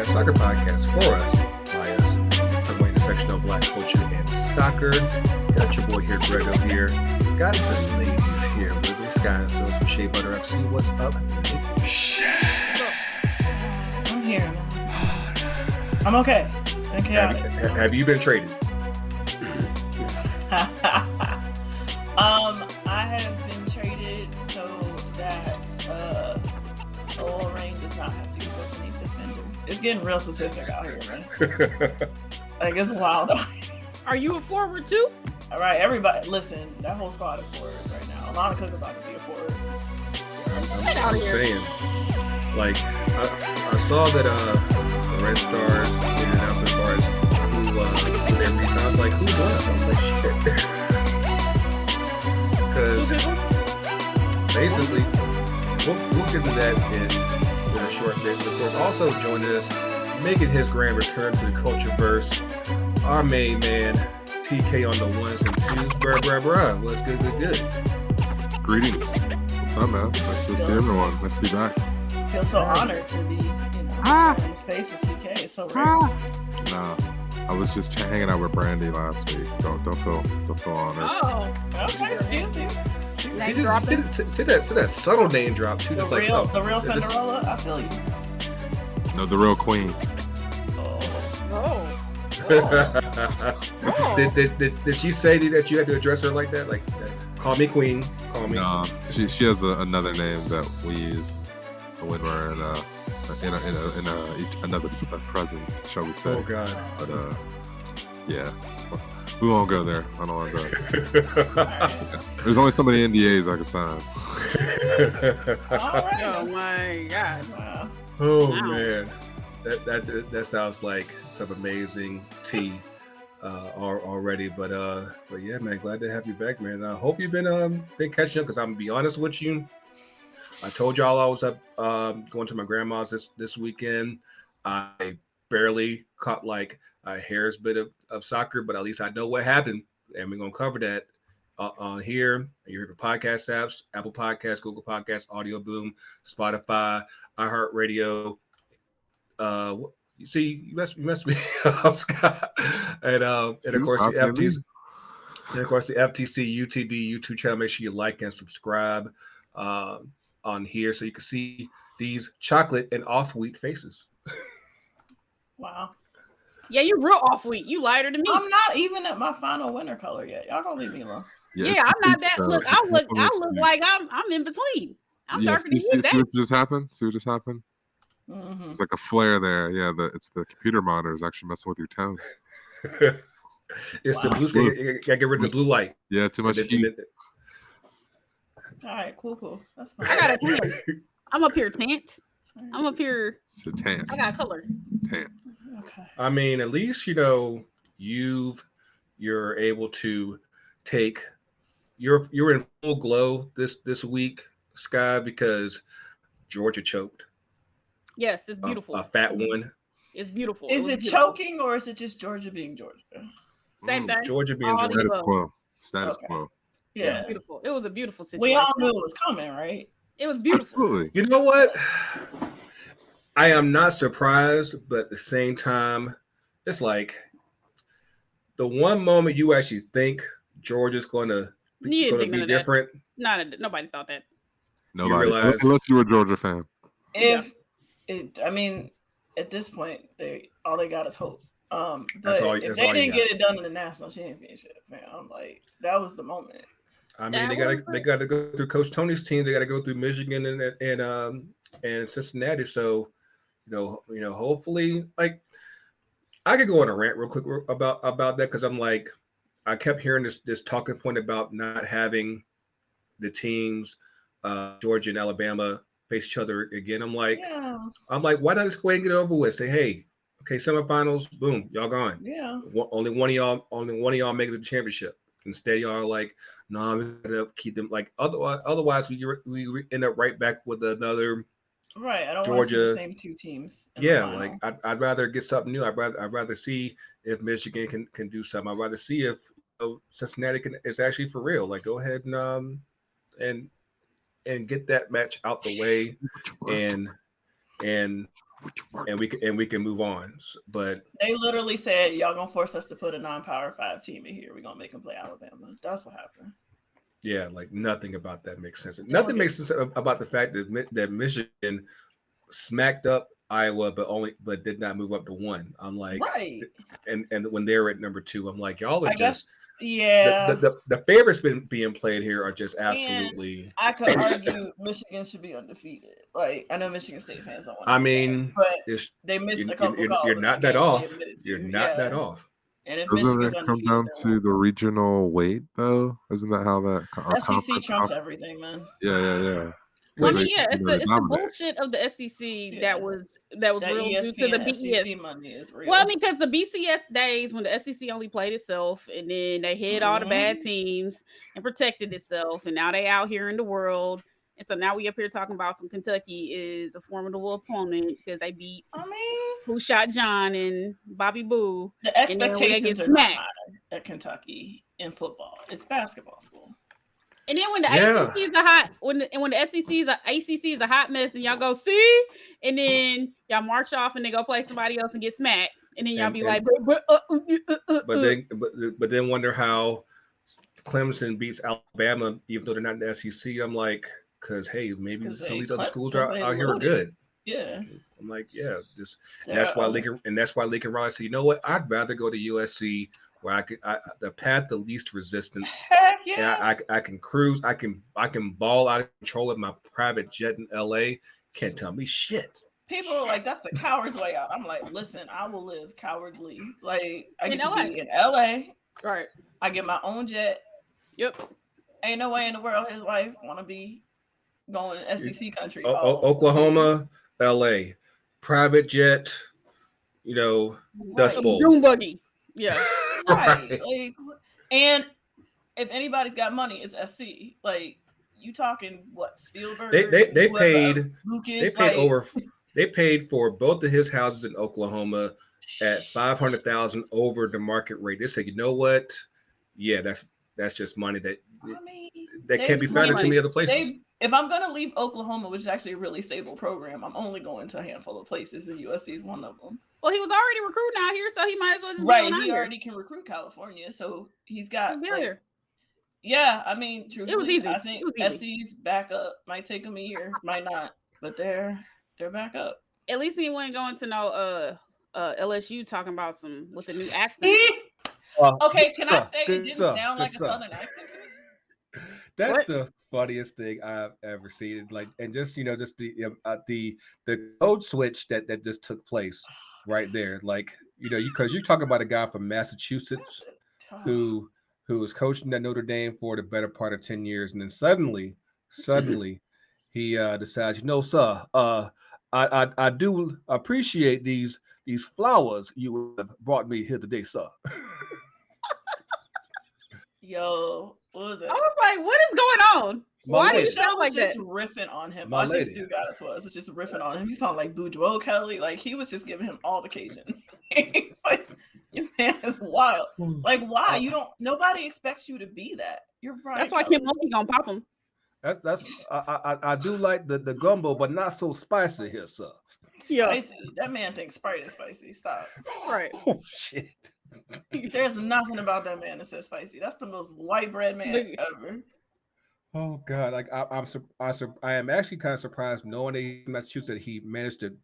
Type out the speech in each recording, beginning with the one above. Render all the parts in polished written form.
Soccer podcast for us, by us, talking about the intersection of black culture and soccer. Got your boy here, Greggo here. Got the ladies here with me, Sky and Sills from Shea Butter FC. What's up? Shea. I'm here. I'm okay. It's been chaotic. Have you been traded? I have been traded so that Rain does not have to give up any defenders. It's getting real specific out here, man. Like, it's wild. Are you a forward too? All right, everybody, listen. That whole squad is forwards right now. Alana Cook about to be a forward. I'm saying, like, I saw that the Red Stars made an announcement as far as who they re-signed. I was like, who won? I was like, shit. Because basically, we'll get to that in a short bit. But of course, also joining us, making his grand return to the Cultureverse, our main man, TK on the ones and twos. Bruh. What's good? Greetings. What's up, man? Nice to see everyone. Nice to be back. I feel so honored to be, in space with TK. It's so rare. Nah, I was just hanging out with Brandy last week. Don't feel honored. Oh, Okay, excuse you. See that subtle name drop too. The real Cinderella. I feel you. No, the real queen. oh. Did she say that you had to address her like that? Like, call me queen. Call me. No, she has another name that we use when we're in another presence, shall we say? Oh God. But yeah. We won't go there. I don't want to go. There's only so many NDAs I can sign. All right. Oh my God. Wow. Oh Wow. man, that sounds like some amazing tea already. But yeah, man, glad to have you back, man. I hope you've been catching up, because I'm gonna be honest with you. I told y'all I was up going to my grandma's this weekend. I barely caught like a hair's bit of soccer, but at least I know what happened, and we're gonna cover that on here. You hear the podcast apps: Apple Podcasts, Google Podcasts, Audio Boom, Spotify, iHeartRadio. You see, you messed me up, Scott. And of course the FTC UTD YouTube channel. Make sure you like and subscribe on here so you can see these chocolate and off-wheat faces. Wow. Yeah, you're real off wheat. You lighter than me. I'm not even at my final winter color yet. Y'all gonna leave me alone. Yeah, I'm not that. Look, I look like I'm in between. I'm darker than you. See what just happened? Mm-hmm. It's like a flare there. Yeah, it's the computer monitor is actually messing with your tone. It's the blue. You gotta get rid of the blue light. Yeah, too much heat. All right, cool. That's fine. I got a tan. I'm up here tant. I'm up here. It's a tant. I got a color. Tant. Okay. I mean, at least you're able to take you're in full glow this week, Sky, because Georgia choked. Yes, it's beautiful. A fat one. It's beautiful. Is it choking, or is it just Georgia being Georgia? Same thing. Georgia being All Georgia. Status quo. Yeah. It's beautiful. It was a beautiful situation. We all knew it was coming, right? It was beautiful. Absolutely. You know what? I am not surprised, but at the same time, it's like the one moment you actually think Georgia's going to be different. Nobody thought that. Nobody, unless you were a Georgia fan. At this point, all they got is hope. But if they didn't get it done in the national championship, man, I'm like, that was the moment. I mean, they got to go through Coach Tony's team. They got to go through Michigan and Cincinnati. So, hopefully, like, I could go on a rant real quick about that, because I'm like, I kept hearing this talking point about not having the teams, Georgia and Alabama, face each other again. I'm like, why not just go ahead and get it over with? Say, hey, okay, semifinals, boom, y'all gone. Yeah. Only one of y'all make it to the championship. Instead, y'all are like, no, we gotta keep them. Like, otherwise we end up right back with another Right. I don't want to see the same two teams. Yeah, like I'd rather get something new. I'd rather see if Michigan can do something. I'd rather see if Cincinnati is actually for real. Like, go ahead and get that match out the way, and we can move on. But they literally said, y'all gonna force us to put a non-Power 5 team in here. We're gonna make them play Alabama. That's what happened. Yeah, like nothing about that makes sense. Nothing makes sense about the fact that Michigan smacked up Iowa, but did not move up to 1. I'm like, right. And when they're at number 2, I'm like, y'all are the favorites being played here are just absolutely. And I could argue Michigan should be undefeated. Like, I know Michigan State fans don't want. I mean, but they missed a couple calls. You're not that off. You're not that off. And if doesn't it come down to the regional weight though? Isn't that how that SEC trumps everything, man? Yeah. Well, I mean, it's the bullshit of the SEC that was real due to the BCS money is real. Well, I mean, because the BCS days when the SEC only played itself, and then they hid all the bad teams and protected itself, and now they out here in the world. And so now we up here talking about some Kentucky is a formidable opponent because they beat Who Shot John and Bobby Boo. The expectations are not high at Kentucky in football. It's basketball school. And then when the ACC is a hot, when the ACC is a hot mess, then y'all go see, and then y'all march off and they go play somebody else and get smacked, and then y'all be like, but then wonder how Clemson beats Alabama even though they're not in the SEC. I'm like, because hey, maybe some of these other schools out here are good. Yeah, I'm like, that's why Lincoln Riley said, you know what? I'd rather go to USC. Where the path of least resistance. Heck yeah. I can cruise. I can ball out of control of my private jet in LA. Can't tell me shit. People are like, that's the coward's way out. I'm like, listen, I will live cowardly. Like, I get to be in LA. Right. I get my own jet. Yep. Ain't no way in the world his wife want to be going SEC country. Oklahoma, LA, private jet. Dust Bowl. Doom buggy. Yeah. Right. Like, and if anybody's got money, it's SC. Like, you talking what, Spielberg? They paid Lucas. They paid for both of his houses in Oklahoma at $500,000 over the market rate. They said, you know what? Yeah, that's just money that can't be found in too many other places. If I'm gonna leave Oklahoma, which is actually a really stable program, I'm only going to a handful of places, and USC is one of them. Well, he was already recruiting out here, so he might as well just he already can recruit California, so he's got here. Yeah, I mean, truthfully, it was easy. I think SC's back up. Might take them a year, might not, but they're back up. At least he wasn't going to no LSU talking about some with a new accent. Okay, can I say it didn't sound like a Southern accent to me? That's the funniest thing I've ever seen. Like, and just the code switch that just took place right there. Like, because you talk about a guy from Massachusetts who was coaching at Notre Dame for the better part of 10 years, and then suddenly he decides, sir, I do appreciate these flowers you have brought me here today, sir. Yo, what was it? I was like, what is going on? Why do you sound like that? Just riffing on him. I think Stu Goddess was just riffing on him. He's calling like Boudreaux Kelly. Like, he was just giving him all the Cajun. It's like, your man is wild. Like, why? Nobody expects you to be that. You're right. That's why Kim Mulkey gonna pop him. That's I do like the gumbo, but not so spicy here, sir. Spicy. That man thinks Sprite is spicy. Stop. Right. Oh shit. There's nothing about that man that says spicy. That's the most white bread man ever. Oh God! Like I am actually kind of surprised knowing in Massachusetts he managed to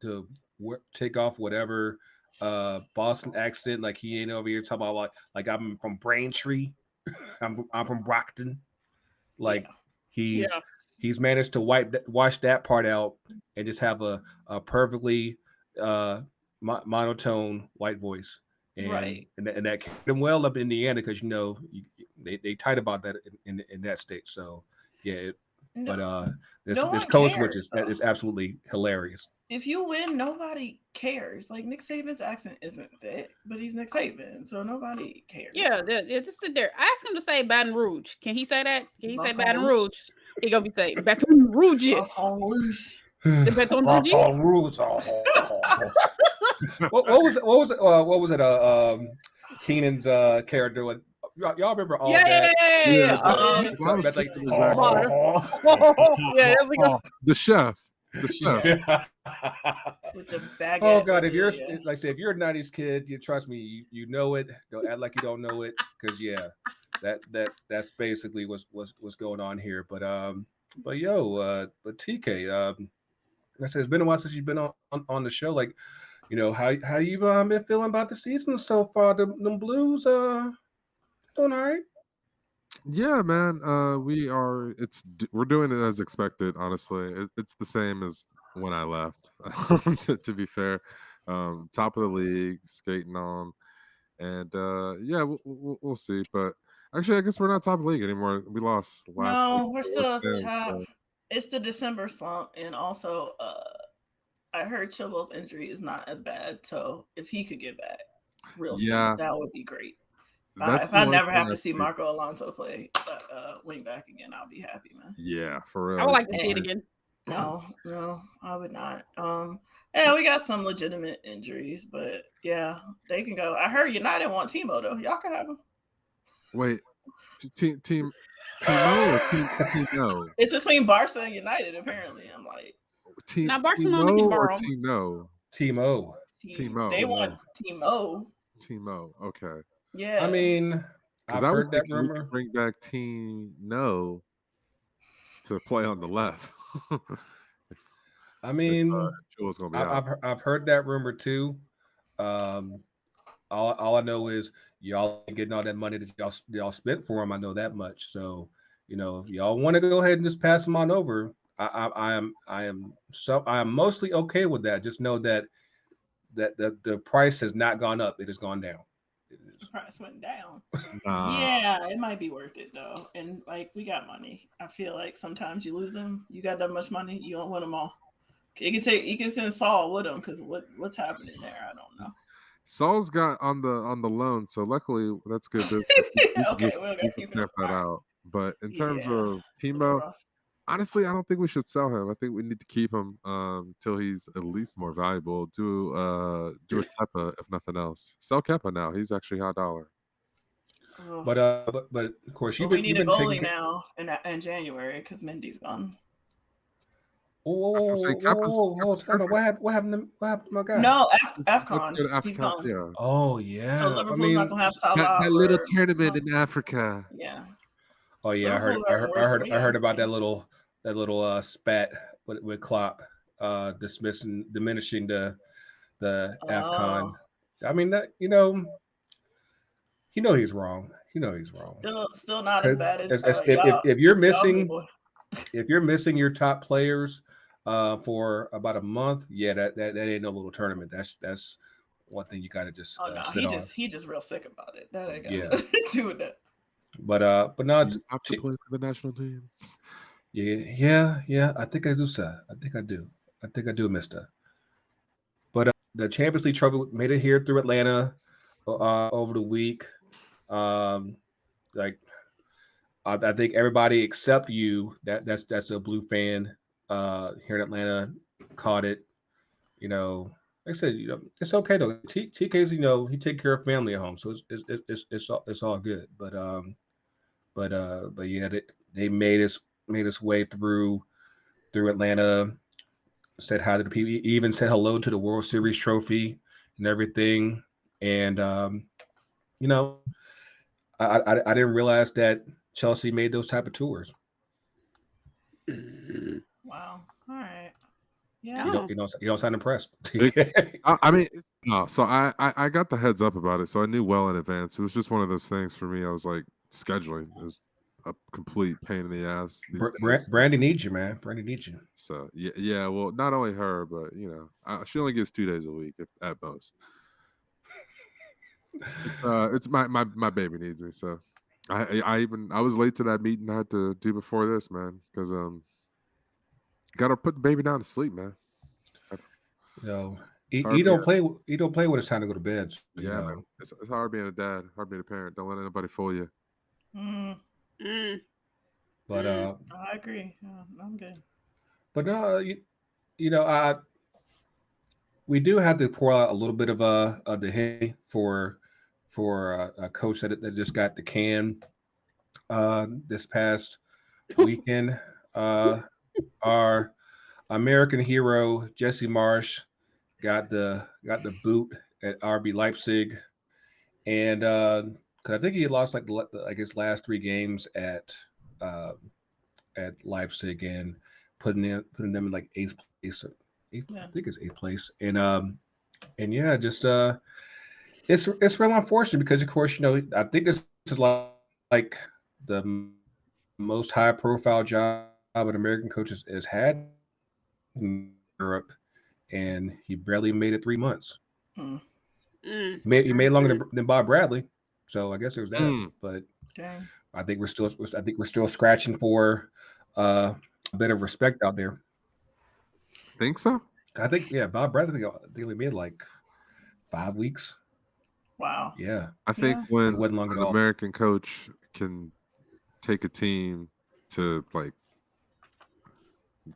take off whatever Boston accent. Like, he ain't over here talking about like I'm from Braintree, I'm from Brockton. Like, he's managed to wash that part out and just have a perfectly monotone white voice. And that kept him well up in Indiana because they tight about that in that state. So this code switch is absolutely hilarious. If you win, nobody cares. Like, Nick Saban's accent isn't that, but he's Nick Saban, so nobody cares. Yeah, just sit there. Ask him to say Baton Rouge. Can he say that? Can he say Baton Rouge? He gonna be saying Baton Rouge. Baton Rouge. Depends on the G. Rules. What was it? Keenan's character. Y'all remember all that? Yeah. The chef. With the baguette. Oh God! If you're like I said, if you're a '90s kid, you trust me, you know it. Don't act like you don't know it, because that's basically what's going on here. But TK, like I said, it's been a while since you've been on the show. Like, how you been feeling about the season so far? The Blues doing all right. Yeah, man. We're doing it as expected. Honestly, it's the same as when I left. to be fair, top of the league, skating on, and we'll see. But actually, I guess we're not top of the league anymore. We lost last. No, we're still top. So. It's the December slump, and also, I heard Chilwell's injury is not as bad. So if he could get back real soon, that would be great. If I never have to see Marco Alonso play wing back again, I'll be happy, man. Yeah, for real. I would like to see it again. No, I would not. Yeah, we got some legitimate injuries, but yeah, they can go. I heard United want Timo though. Y'all can have him. Wait, Team Timo or Team No? It's between Barca and United, apparently. I'm like, now Barcelona can borrow. Timo. They want Timo. Timo. Okay. Yeah. I mean, because I was thinking we could bring back Team No to play on the left. I mean, gonna be I've heard that rumor too. All I know is y'all getting all that money that y'all spent for him. I know that much. So, if y'all want to go ahead and just pass him on over, I am mostly okay with that. Just know that the price has not gone up; it has gone down. The price went down. Yeah, it might be worth it though. And like, we got money. I feel like sometimes you lose them. You got that much money, you don't win them all. You can send Saul with him, because what's happening there, I don't know. Saul's got on the loan, so luckily that's good business. We can snap that out. But in terms of Timo, honestly, I don't think we should sell him. I think we need to keep him till he's at least more valuable. Do a Kepa, if nothing else. Sell Kepa now. He's actually high dollar. But of course, we need a goalie now in January because Mendy's gone. Hold on. What happened to my guy? No, AFCON. He's gone. Yeah. Oh yeah. So Liverpool's not gonna have Salah. That little tournament in Africa. Yeah. Oh yeah, I heard about that little spat with Klopp, diminishing the AFCON. I mean that he's wrong. Still not as bad as if you're missing your top players for about a month, that ain't no little tournament. That's one thing you got to just. He just real sick about it. That ain't got nothing to do with that. But not to play for the national team. Yeah. I think I do, sir. I think I do, Mister. But the Champions League trophy made it here through Atlanta over the week. I think everybody except you, that's a Blue fan here in Atlanta, caught it. Like I said, it's okay though. TK's, he take care of family at home, so it's all good. But yeah, they made its way through Atlanta. Said hi to the people. Even said hello to the World Series trophy and everything. And I didn't realize that Chelsea made those type of tours. Wow. All right. Yeah. You don't sound impressed. I mean, no. So I got the heads up about it, so I knew well in advance. It was just one of those things for me. I was like, scheduling is a complete pain in the ass. Brandy needs you, man. Brandy needs you. So yeah. Well, not only her, but she only gets 2 days a week at most. It's my baby needs me. So I was late to that meeting I had to do before this, man, because gotta put the baby down to sleep, man. He don't play when it's time to go to bed. So, man. It's hard being a dad, hard being a parent. Don't let anybody fool you. But I agree. I'm good. But we do have to pour out a little bit of the hay for a coach that just got the can this past weekend. Our American hero Jesse Marsch got the boot at RB Leipzig, and because I think he lost like his last 3 games at Leipzig and putting them in like 8th place. I think it's 8th place, and yeah, just it's real unfortunate because of course I think this is like the most high profile job an American coach has had in Europe, and he barely made it 3 months. He made longer than Bob Bradley, so I guess there's that. But I think we're still scratching for a bit of respect out there. Think so? I think Bob Bradley I think he made like 5 weeks. Wow. Yeah. I think when an American coach can take a team to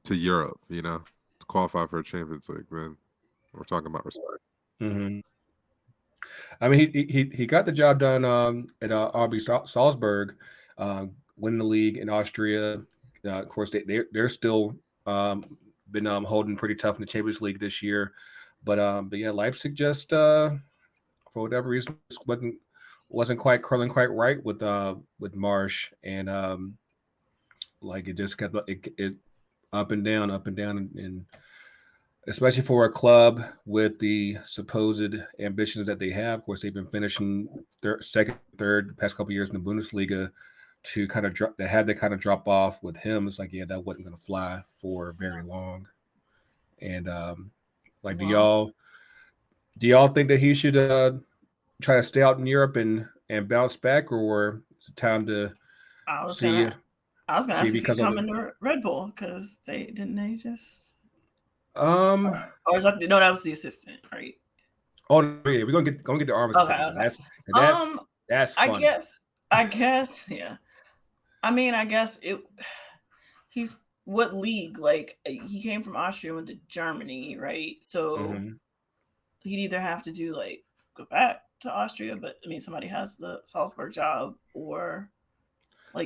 Europe, to qualify for a Champions League, then we're talking about respect. Mm-hmm. I mean, he got the job done at RB Salzburg, winning the league in Austria. Of course, they're still been holding pretty tough in the Champions League this year, but yeah, Leipzig just for whatever reason wasn't quite curling quite right with Marsch, and like it just kept it up and down, and especially for a club with the supposed ambitions that they have. Of course, they've been finishing second, third the past couple of years in the Bundesliga. To kind of drop off with him, it's like, yeah, that wasn't going to fly for very long. And do y'all think that he should try to stay out in Europe and bounce back, or is it time to I was going to ask if he's coming to Red Bull because they just or is that that was the assistant, right? Oh yeah, we're gonna get the Armas. Okay. That's funny. I guess yeah. I mean, I guess he's what league? Like he came from Austria, went to Germany, right? So he'd either have to go back to Austria, but I mean somebody has the Salzburg job, or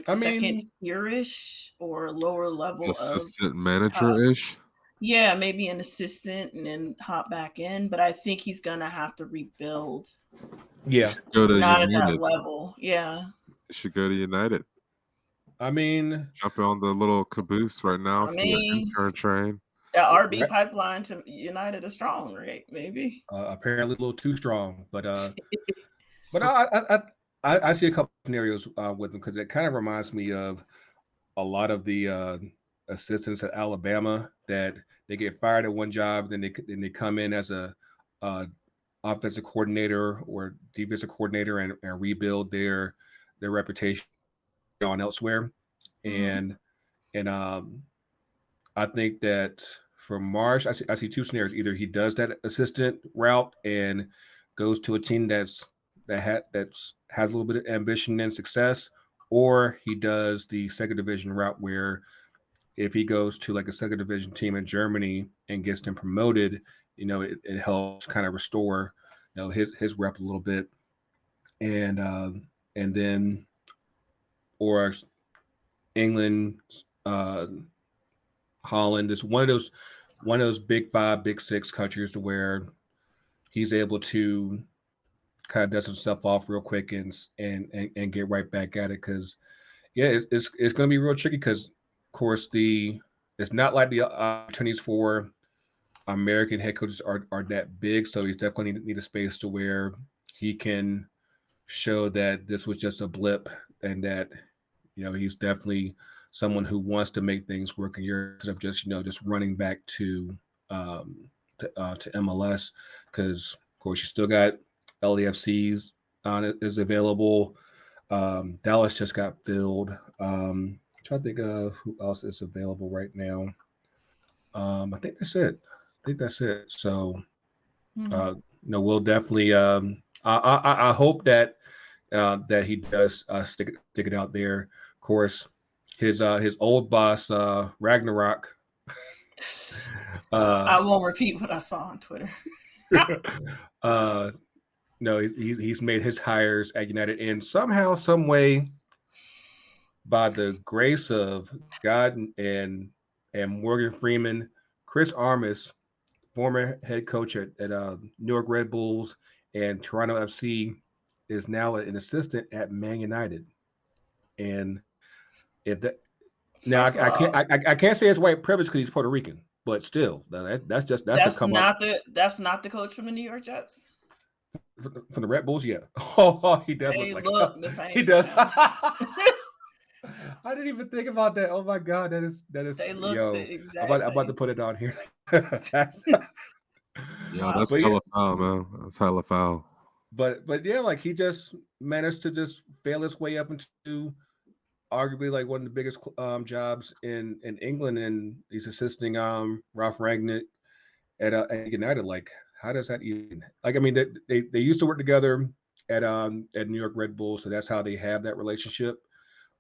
second tier-ish or lower level assistant manager-ish. Yeah, maybe an assistant and then hop back in. But I think he's gonna have to rebuild. Yeah, go to not United. At that level. Yeah, you should go to United. I mean, jumping on the little caboose right now for the intern train. The RB pipeline to United is strong, right? Maybe apparently a little too strong, but I see a couple scenarios with them because it kind of reminds me of a lot of the assistants at Alabama that they get fired at one job, then they come in as a offensive coordinator or defensive coordinator and rebuild their reputation on elsewhere. And I think that for Marsch, I see 2 scenarios. Either he does that assistant route and goes to a team that has a little bit of ambition and success, or he does the second division route where if he goes to like a second division team in Germany and gets them promoted, it helps kind of restore his rep a little bit, and then or England, Holland is one of those big 5, big 6 countries to where he's able to kind of dust himself off real quick and get right back at it. Because it's going to be real tricky because of course it's not like the opportunities for American head coaches are that big, so he's definitely need a space to where he can show that this was just a blip and that he's definitely someone who wants to make things work in Europe instead of just running back to MLS, because of course you still got LAFC's on it is available. Dallas just got filled. I'm trying to think of who else is available right now. I think that's it. So we'll definitely I hope that he does stick it out there. Of course, his old boss Ragnarok I won't repeat what I saw on Twitter. No, he's made his hires at United, and somehow, some way, by the grace of God and Morgan Freeman, Chris Armas, former head coach at New York Red Bulls and Toronto FC, is now an assistant at Man United. And if that now I can't say it's white privilege because he's Puerto Rican, but still that's not the coach from the New York Jets. From the Red Bulls, yeah. Oh, he does look like the same. He does. I didn't even think about that. Oh my God, that is. They look the exact I'm about to put it on here. That's hella foul, man. That's hella foul. But yeah, like he just managed to just fail his way up into arguably like one of the biggest jobs in England, and he's assisting Ralf Ragnick at United. Like, how does that even? Like, I mean, they used to work together at New York Red Bulls, so that's how they have that relationship.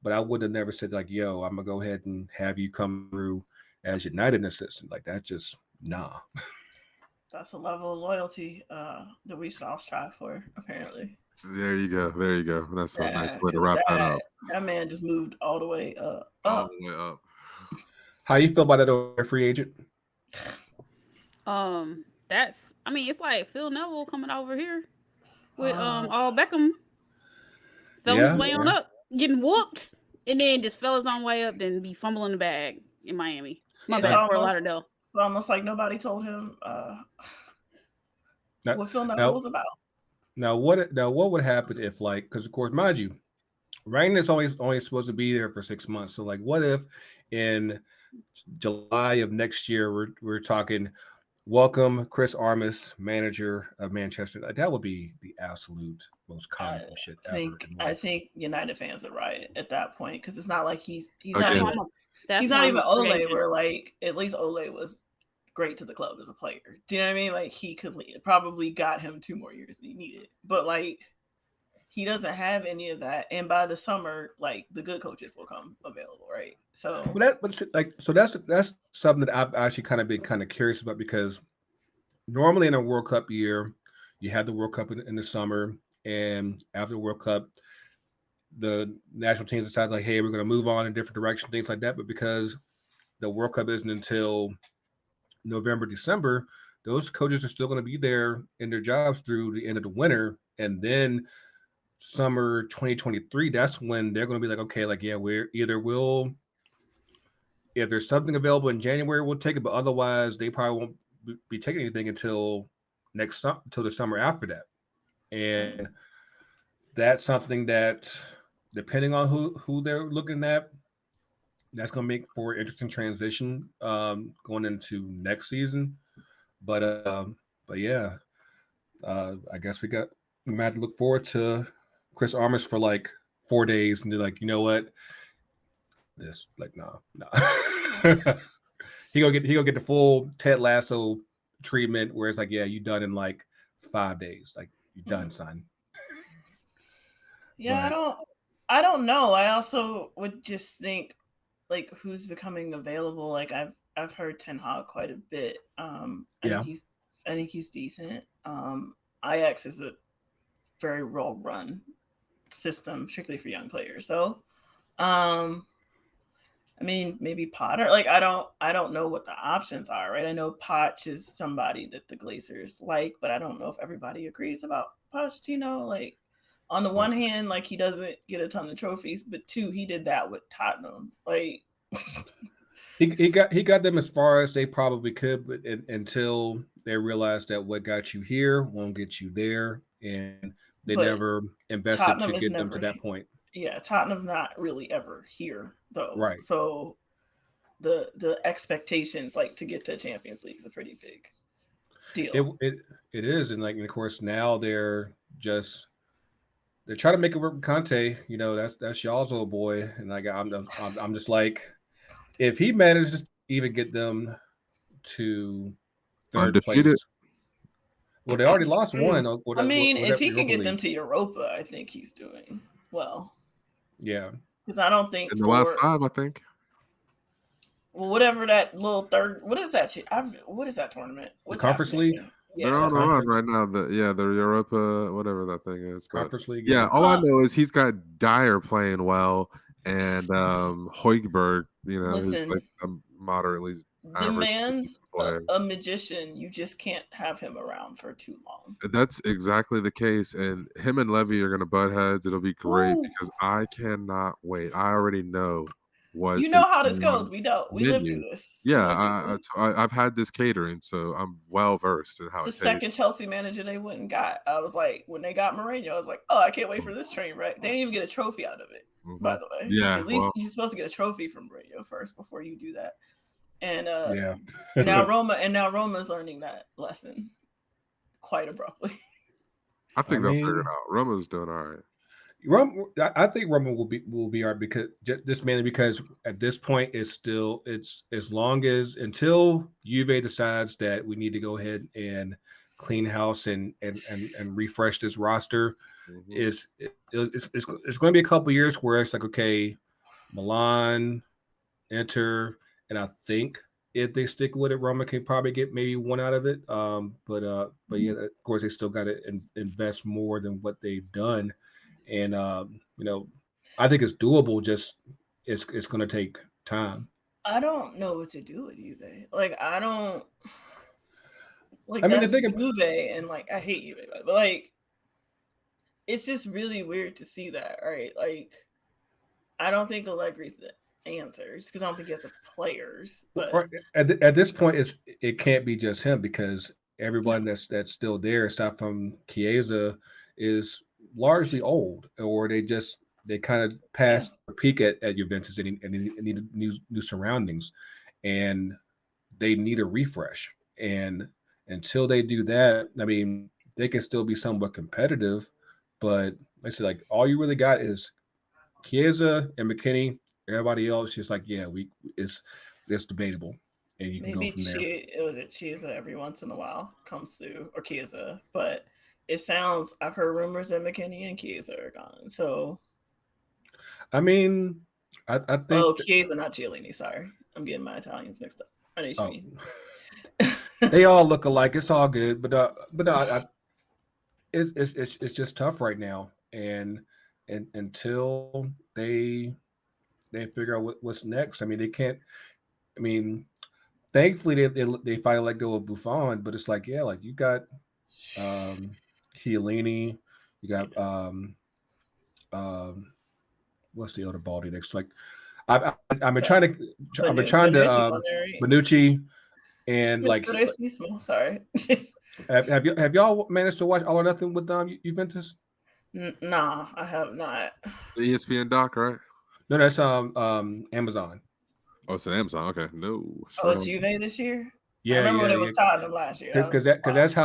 But I would have never said like, "Yo, I'm gonna go ahead and have you come through as United assistant." Like that, just nah. That's a level of loyalty that we should all strive for, apparently. There you go. That's a nice way to wrap that up. That man just moved all the way up. All the way up. How you feel about that over free agent? It's like Phil Neville coming over here with all Beckham. Fell his way on up, getting whooped, and then just fell his own way up, then be fumbling the bag in Miami. My bad, Fort Lauderdale. It's almost like nobody told him what Phil Neville was about. Now what would happen if, like, because of course, mind you, Rangnick's only supposed to be there for 6 months. So like, what if in July of next year we're talking, welcome Chris Armas, manager of Manchester? Like, that would be the absolute most comical shit ever. I think United fans are right at that point, because it's not like he's not even Ole, where like at least Ole was great to the club as a player. Do you know what I mean? Like he could probably got him 2 more years than he needed, but like he doesn't have any of that. And by the summer, like the good coaches will come available, right? So, that's something that I've actually kind of been curious about, because normally in a World Cup year, you have the World Cup in the summer, and after the World Cup, the national teams decide like, hey, we're going to move on in different directions, things like that. But because the World Cup isn't until November, December, those coaches are still going to be there in their jobs through the end of the winter, and then summer 2023, that's when they're going to be like, okay, like, yeah, if there's something available in January, we'll take it, but otherwise they probably won't be taking anything until the summer after that. And that's something that, depending on who they're looking at, that's going to make for an interesting transition going into next season. But yeah, I guess we might have to look forward to Chris Armas for like 4 days, and they're like, you know what? This like no. he gonna get the full Ted Lasso treatment, where it's like, yeah, you done in like 5 days, like you done, son. Yeah, I don't know. I also would just think like who's becoming available. Like I've heard Ten Hag quite a bit. I think he's decent. Ajax is a very well run system, particularly for young players. So, I mean, maybe Potter. Like I don't know what the options are, right? I know Poch is somebody that the Glazers like, but I don't know if everybody agrees about Pochettino. Like on the one hand, like he doesn't get a ton of trophies, but 2, he did that with Tottenham. Like he got them as far as they probably could, but until they realized that what got you here won't get you there, and they never invested Tottenham to get them to that point. Yeah, Tottenham's not really ever here though. Right. So the expectations like to get to Champions League is a pretty big deal. It is, and like, and of course now they're trying to make it work with Conte. You know, that's y'all's old boy, and like I'm just like, if he manages to even get them to third place. Well, they already lost one. If he can get them to Europa, I think he's doing well. Yeah, because I don't think in the last 5, I think. whatever that little third. What is that? What is that tournament? What's the Conference League? They're on a run right now. The Europa, whatever that thing is. But Conference League. Yeah, all I know is he's got Dyer playing well, and Højbjerg, who's like a moderately the man's a magician. You just can't have him around for too long. That's exactly the case. And him and Levy are going to butt heads. It'll be great because I cannot wait. I already know what. You know how this goes. We live through this. Yeah, I've had this catering, so I'm well versed in how it's the second Chelsea manager they went and got. I was like, when they got Mourinho, I was like, oh, I can't wait for this train wreck. They didn't even get a trophy out of it, by the way. Yeah, at least you're supposed to get a trophy from Mourinho first before you do that. And now Roma's learning that lesson quite abruptly. I think they'll figure it out. Roma's doing all right. I think Roman will be all right because just mainly because at this point it's as long as until Juve decides that we need to go ahead and clean house and refresh this roster, it's going to be a couple years where it's like, okay, Milan, Inter, and I think if they stick with it, Roma can probably get maybe one out of it. But yeah, of course they still got to invest more than what they've done. And I think it's doable. Just it's going to take time. I don't know what to do with Juve. Like I don't. Like I mean, that's Juve, and like I hate Juve, but like it's just really weird to see that, right? Like I don't think Allegri's the answer, just because I don't think he has the players. But at this point, it can't be just him because everyone that's still there, aside from Chiesa, is largely old, or they kind of passed the peak at Juventus and need new surroundings, and they need a refresh. And until they do that, I mean, they can still be somewhat competitive, but I said, like, all you really got is Chiesa and McKinney. Everybody else just like, yeah, it's debatable, and you can go from there. It was Chiesa every once in a while comes through, or Chiesa, but it sounds, I've heard rumors that McKinney and Chiesa are gone. So, I mean, I think. Oh, Chiesa, not Chiellini. Sorry, I'm getting my Italians mixed up. I know what you mean. They all look alike. It's all good, but it's just tough right now, and until they figure out what's next. I mean, they can't. I mean, thankfully they finally let go of Buffon, but it's like, yeah, like you got Chiellini, you got what's the other baldy next? Like I've been trying to Bonucci and like sorry. have y'all managed to watch All or Nothing with Juventus? Nah, I have not. The ESPN doc, right? No, that's Amazon. Oh, it's an Amazon. Okay, no. Oh, it's Juve this year. Yeah, I remember when it was Tottenham last year. Because that's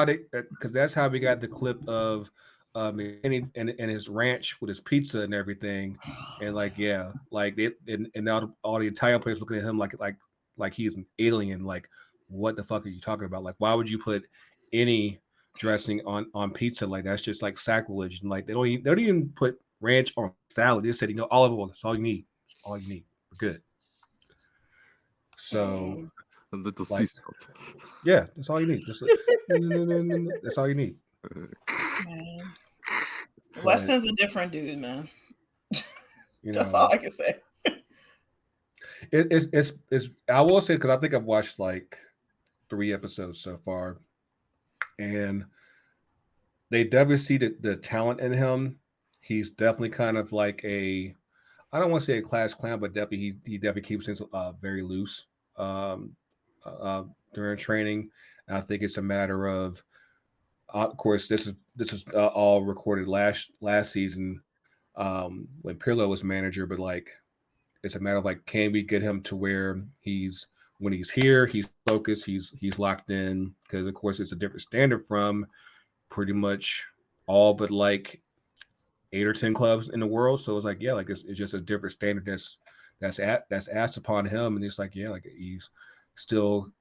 how we got the clip of and his ranch with his pizza and everything, and like and now all the Italian players looking at him like he's an alien. Like, what the fuck are you talking about? Like, why would you put any dressing on pizza? Like, that's just like sacrilege. And like they don't even put ranch on salad. They said, olive oil. That's all you need. That's all you need. We're good. So a little sea salt. Yeah, that's all you need. That's all you need. Man. Weston's a different dude, man. That's all I can say. It's I will say, because I think I've watched like 3 episodes so far, and they definitely see the talent in him. He's definitely kind of like I don't want to say a class clown, but definitely he definitely keeps things very loose during training. And I think it's a matter of course, this is all recorded last season when Pirlo was manager, but like it's a matter of like, can we get him to where when he's here, he's focused, he's locked in, because of course it's a different standard from pretty much all but like 8 or 10 clubs in the world. So it's like, yeah, like it's just a different standard that's asked upon him, and it's like, yeah, like he's still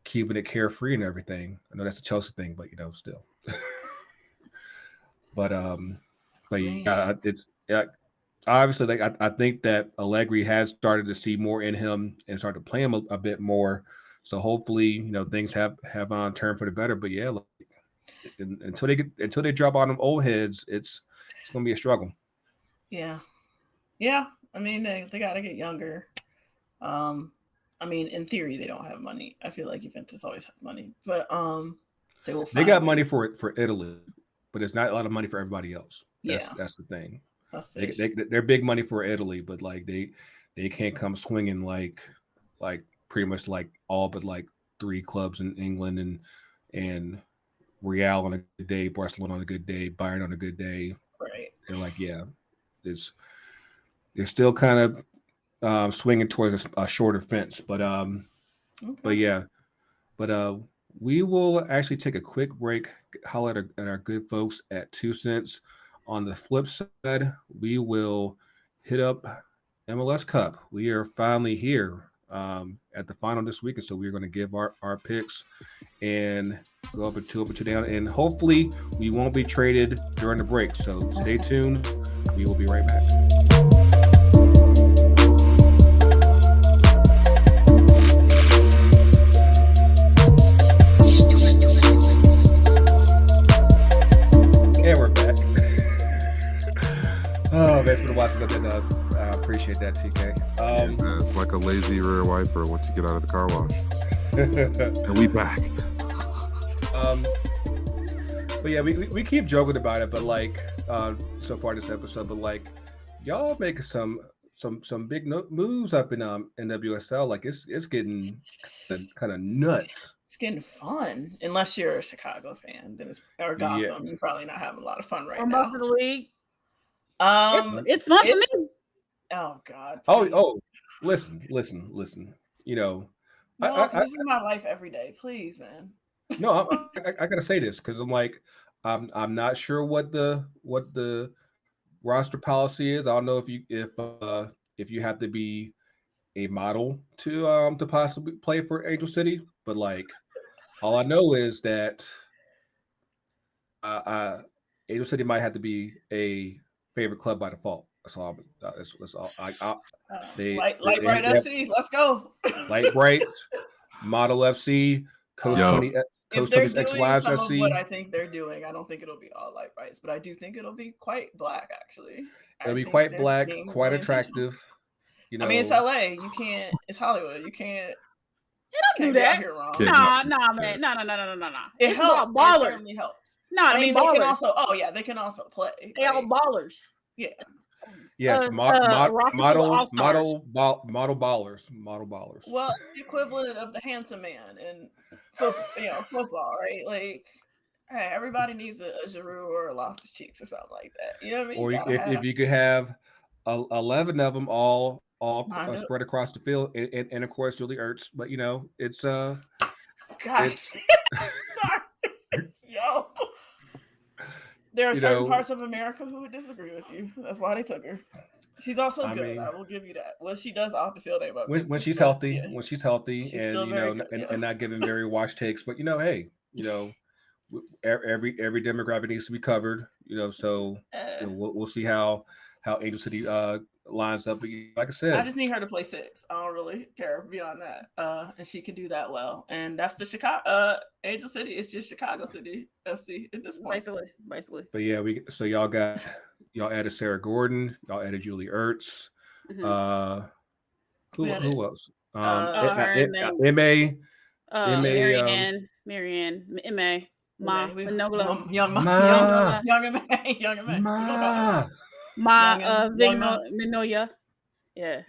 keeping it carefree and everything. I know that's a Chelsea thing, but still. but yeah, obviously, like I think that Allegri has started to see more in him and started to play him a bit more. So hopefully, things have on turned for the better. But yeah, like, until they drop on them old heads, it's gonna be a struggle. Yeah. I mean, they got to get younger. I mean, in theory, they don't have money. I feel like Juventus always have money, but they will. They got money for Italy, but it's not a lot of money for everybody else. That's the thing. They're big money for Italy, but like they can't come swinging like pretty much like all but like 3 clubs in England and Real on a good day, Barcelona on a good day, Bayern on a good day. Right. They're like, yeah, they're still kind of swinging towards a shorter fence, but we will actually take a quick break, holler at our good folks at 2 cents. On the flip side, we will hit up MLS Cup. We are finally here at the final this week, and so we're going to give our picks and go up and two down, and hopefully we won't be traded during the break. So stay tuned. We will be right back. And we're back. Oh, man, it's been a while since I've been I appreciate that, TK. It's like a lazy rear wiper once you get out of the car wash. And we back. But yeah, we keep joking about it, but like so far this episode, but like y'all making some big moves up in NWSL. Like it's getting kind of nuts. It's getting fun, unless you're a Chicago fan. Then or Gotham, you're probably not having a lot of fun right now. Or most of the league. It's fun for me. Oh God. Oh, listen. No, this is my life every day. Please, man. No, I gotta say this because I'm like, I'm not sure what the roster policy is. I don't know if you have to be a model to possibly play for Angel City, but like, all I know is that Angel City might have to be a favorite club by default. That's all. That's all. Light Bright FC. Let's go. Light Bright, Model FC, Coach 20. If they're doing some of what I think they're doing, I don't think it'll be all Light Brights, but I do think it'll be quite black. Actually, it'll be quite black, quite attractive. I mean, it's LA. You can't. It's Hollywood. You can't. They don't do that. Nah, man. No. It helps. It certainly helps. No, I mean, they can also. Oh yeah, they can also play. They all ballers. Yeah. Yes, model ballers. Well, the equivalent of the handsome man in football, right? Like, hey, everybody needs a Giroud or a Loftus Cheeks or something like that. You know what I mean? Or if you could have 11 of them all spread across the field, and of course Julie Ertz. But it's God, it's sorry, yo. There are certain parts of America who would disagree with you. That's why they took her. She's also good. I will give you that. What she does off the field ain't about when she's healthy. Yeah. When she's healthy, she's and and not giving very washed takes. But hey, every demographic needs to be covered. So we'll see how Angel City lines up. But like I said, I just need her to play 6. I don't really care beyond that. And she can do that well. And that's the Chicago Angel City. It's just Chicago City FC at this point. Basically. But yeah, y'all added Sarah Gordon. Y'all added Julie Ertz. Mm-hmm. Who else? Marianne, M.A. Young Minoya. Yeah.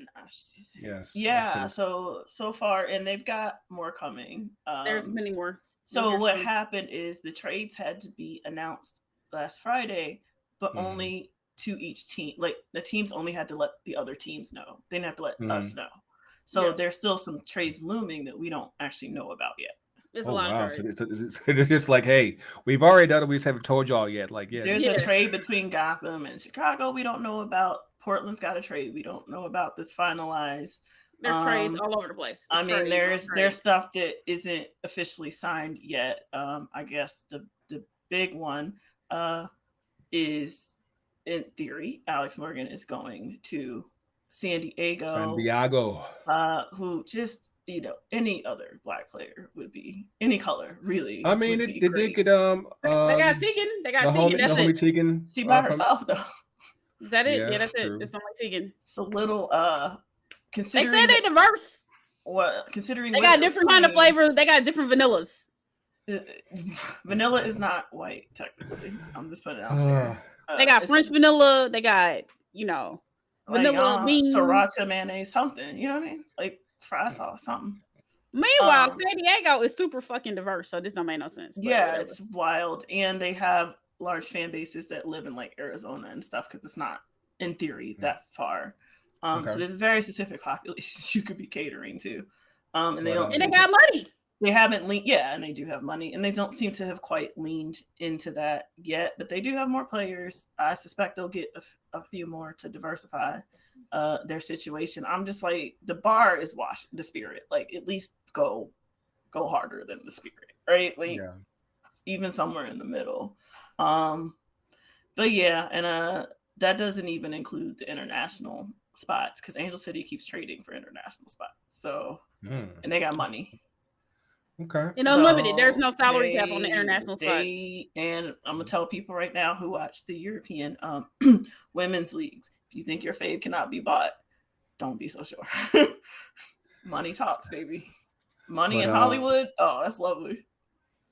Yes. Yeah. So far, and they've got more coming. There's many more. So what happened is the trades had to be announced last Friday, but only to each team. Like the teams only had to let the other teams know. They didn't have to let us know. So there's still some trades looming that we don't actually know about yet. There's a lot of trades. So it's just like, hey, we've already done it. We just haven't told y'all yet. Like, there's a trade between Gotham and Chicago. We don't know about. Portland's got a trade. We don't know about this finalized. There's trades all over the place. There's stuff that isn't officially signed yet. I guess the big one is in theory, Alex Morgan is going to San Diego. Who just, any other Black player would be, any color, really. I mean, they did get, they got Tegan. They got Tegan. That's the homie it. Tegan. She by herself, though. Is that it? Yeah, that's true. it. It's only Tegan. It's a little, considering... They say they're diverse. Well, considering... They got different kind of flavor. They got different vanillas. Vanilla is not white, technically. I'm just putting it out there. They got French vanilla. They got, vanilla beans. Sriracha mayonnaise, something. You know what I mean? Like fry sauce, something. Meanwhile, San Diego is super fucking diverse, so this don't make no sense. Yeah, it's wild. And they have large fan bases that live in like Arizona and stuff because it's not, in theory, that far. So there's very specific populations you could be catering to. And they don't. And they got money. They haven't leaned, and they do have money, and they don't seem to have quite leaned into that yet. But they do have more players. I suspect they'll get a few more to diversify their situation. I'm just like, the bar is the Spirit. Like, at least go harder than the Spirit, right? Like, even somewhere in the middle. But yeah, and that doesn't even include the international spots because Angel City keeps trading for international spots. So, and they got money. Okay. And unlimited. There's no salary cap on the international spot. And I'm gonna tell people right now who watch the European women's leagues, if you think your fave cannot be bought, don't be so sure. Money talks, baby. Money in Hollywood. Oh, that's lovely.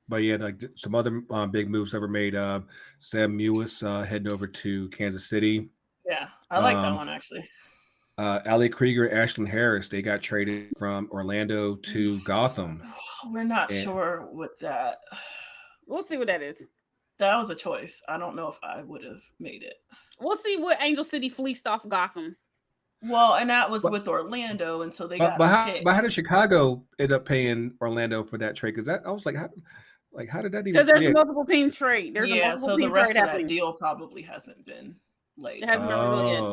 But yeah, like some other big moves ever made. Sam Mewis heading over to Kansas City. Yeah, I like that one actually. Ali Krieger, Ashlyn Harris, they got traded from Orlando to Gotham. We're not sure what that. We'll see what that is. That was a choice. I don't know if I would have made it. We'll see what Angel City fleeced off Gotham. Well, and that was with Orlando, and so they got. But how did Chicago end up paying Orlando for that trade? Because I was like, how did that even? Because there's a multiple team trade. So the rest of that deal probably hasn't been like. It hasn't been really in.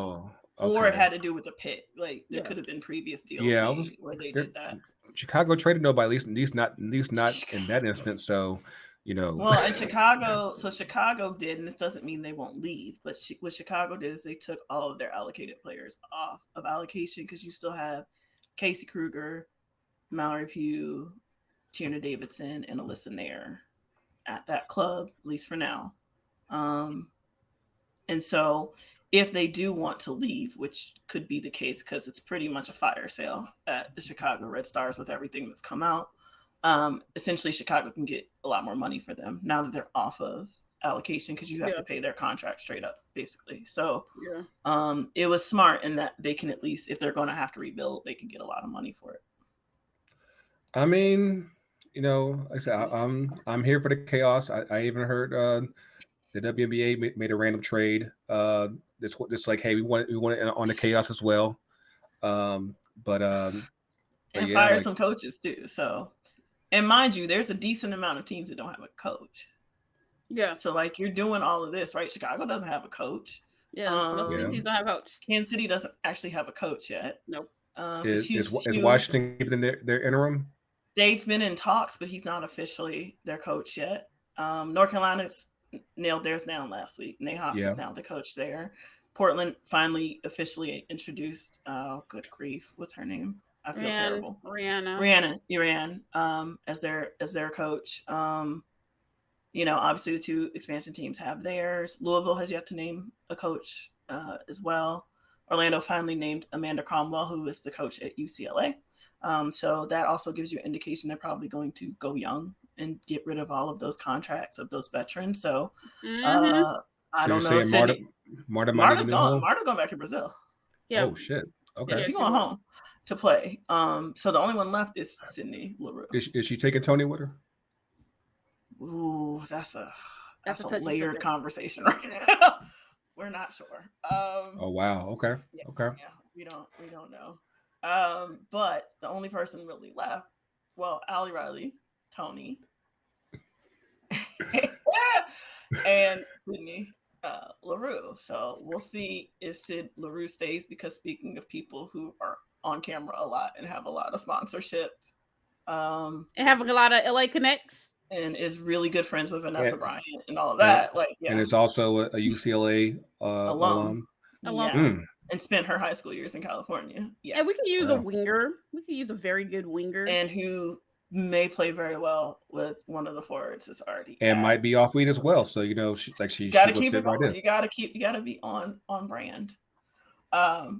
Okay. Or it had to do with the pit. Like there could have been previous deals where they did that. Chicago traded nobody, at least not in that instance. So, Well, in Chicago, Chicago did, and this doesn't mean they won't leave, but what Chicago did is they took all of their allocated players off of allocation because you still have Casey Kruger, Mallory Pugh, Tierna Davidson, and Alyssa Nair at that club, at least for now. And so if they do want to leave, which could be the case because it's pretty much a fire sale at the Chicago Red Stars with everything that's come out, essentially Chicago can get a lot more money for them now that they're off of allocation because you have to pay their contract straight up, basically. So it was smart in that they can at least, if they're going to have to rebuild, they can get a lot of money for it. I mean, like I said, I'm here for the chaos. I even heard the WNBA made a random trade. This like, hey, we want it on the chaos as well. And fire some coaches too. So, and mind you, there's a decent amount of teams that don't have a coach. Yeah. So like you're doing all of this, right? Chicago doesn't have a coach. Yeah. Most teams don't have a coach. Kansas City doesn't actually have a coach yet. Nope. Is Washington keeping their interim? They've been in talks, but he's not officially their coach yet. North Carolina's nailed theirs down last week. Nate Haas is now the coach there. Portland finally officially introduced, good grief, what's her name? I feel terrible. Rhiannon, as their coach. Obviously the two expansion teams have theirs. Louisville has yet to name a coach as well. Orlando finally named Amanda Cromwell, who is the coach at UCLA. So that also gives you an indication they're probably going to go young and get rid of all of those contracts of those veterans. So I don't know. Marta's gone. Marta's going back to Brazil. Yeah. Oh shit. Okay. Yeah, she's going home to play. So the only one left is Sydney LaRue. Is she taking Tony with her? Ooh, that's a layered conversation right now. We're not sure. Oh wow. Okay. Yeah, okay. Yeah, we don't know. But the only person really left, well, Allie Riley, Tony, and Sydney LaRue. So we'll see if Sid LaRue stays, because speaking of people who are on camera a lot and have a lot of sponsorship, and having a lot of LA connects. and is really good friends with Vanessa Bryant and all of that. Like, yeah. And it's also a UCLA alum. Yeah. And spent her high school years in California. Yeah. And we could use a winger. We could use a very good winger. And who may play very well with one of the forwards is already and might be off weed as well. So she got to keep it going. You got to be on brand.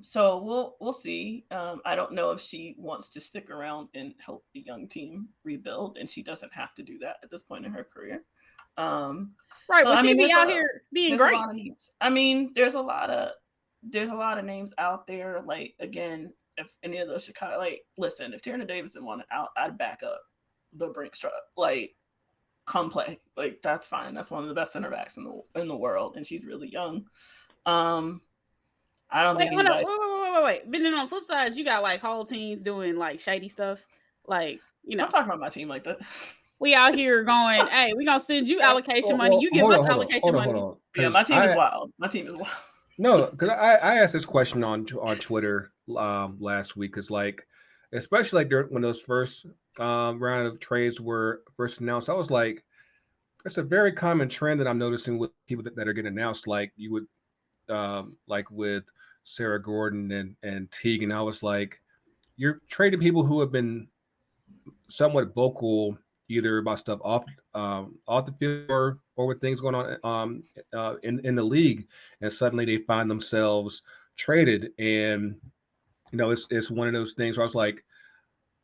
So we'll see. I don't know if she wants to stick around and help the young team rebuild, and she doesn't have to do that at this point in her career. Right. So, well, she be out here being great. A lot of needs. I mean, there's a lot of names out there. Like, again, if any of those Chicago, like, listen, if Tierna Davidson wanted out, I'd back up the Brinks truck. Like, come play. Like, that's fine. That's one of the best center backs in the world, and she's really young. I don't think anybody's... Wait. But then on the flip side, you got like whole teams doing like shady stuff. Like, I'm talking about my team like that. We out here going, hey, we gonna send you allocation money. You give us allocation money. Yeah, my team is wild. My team is wild. No, because I asked this question on Twitter last week. Because like, especially like when those first round of trades were first announced, I was like, it's a very common trend that I'm noticing with people that are getting announced. Like you would, like with Sarah Gordon and Teague, I was like, you're trading people who have been somewhat vocal either about stuff off the field or with things going on in the league, and suddenly they find themselves traded. And it's one of those things where I was like,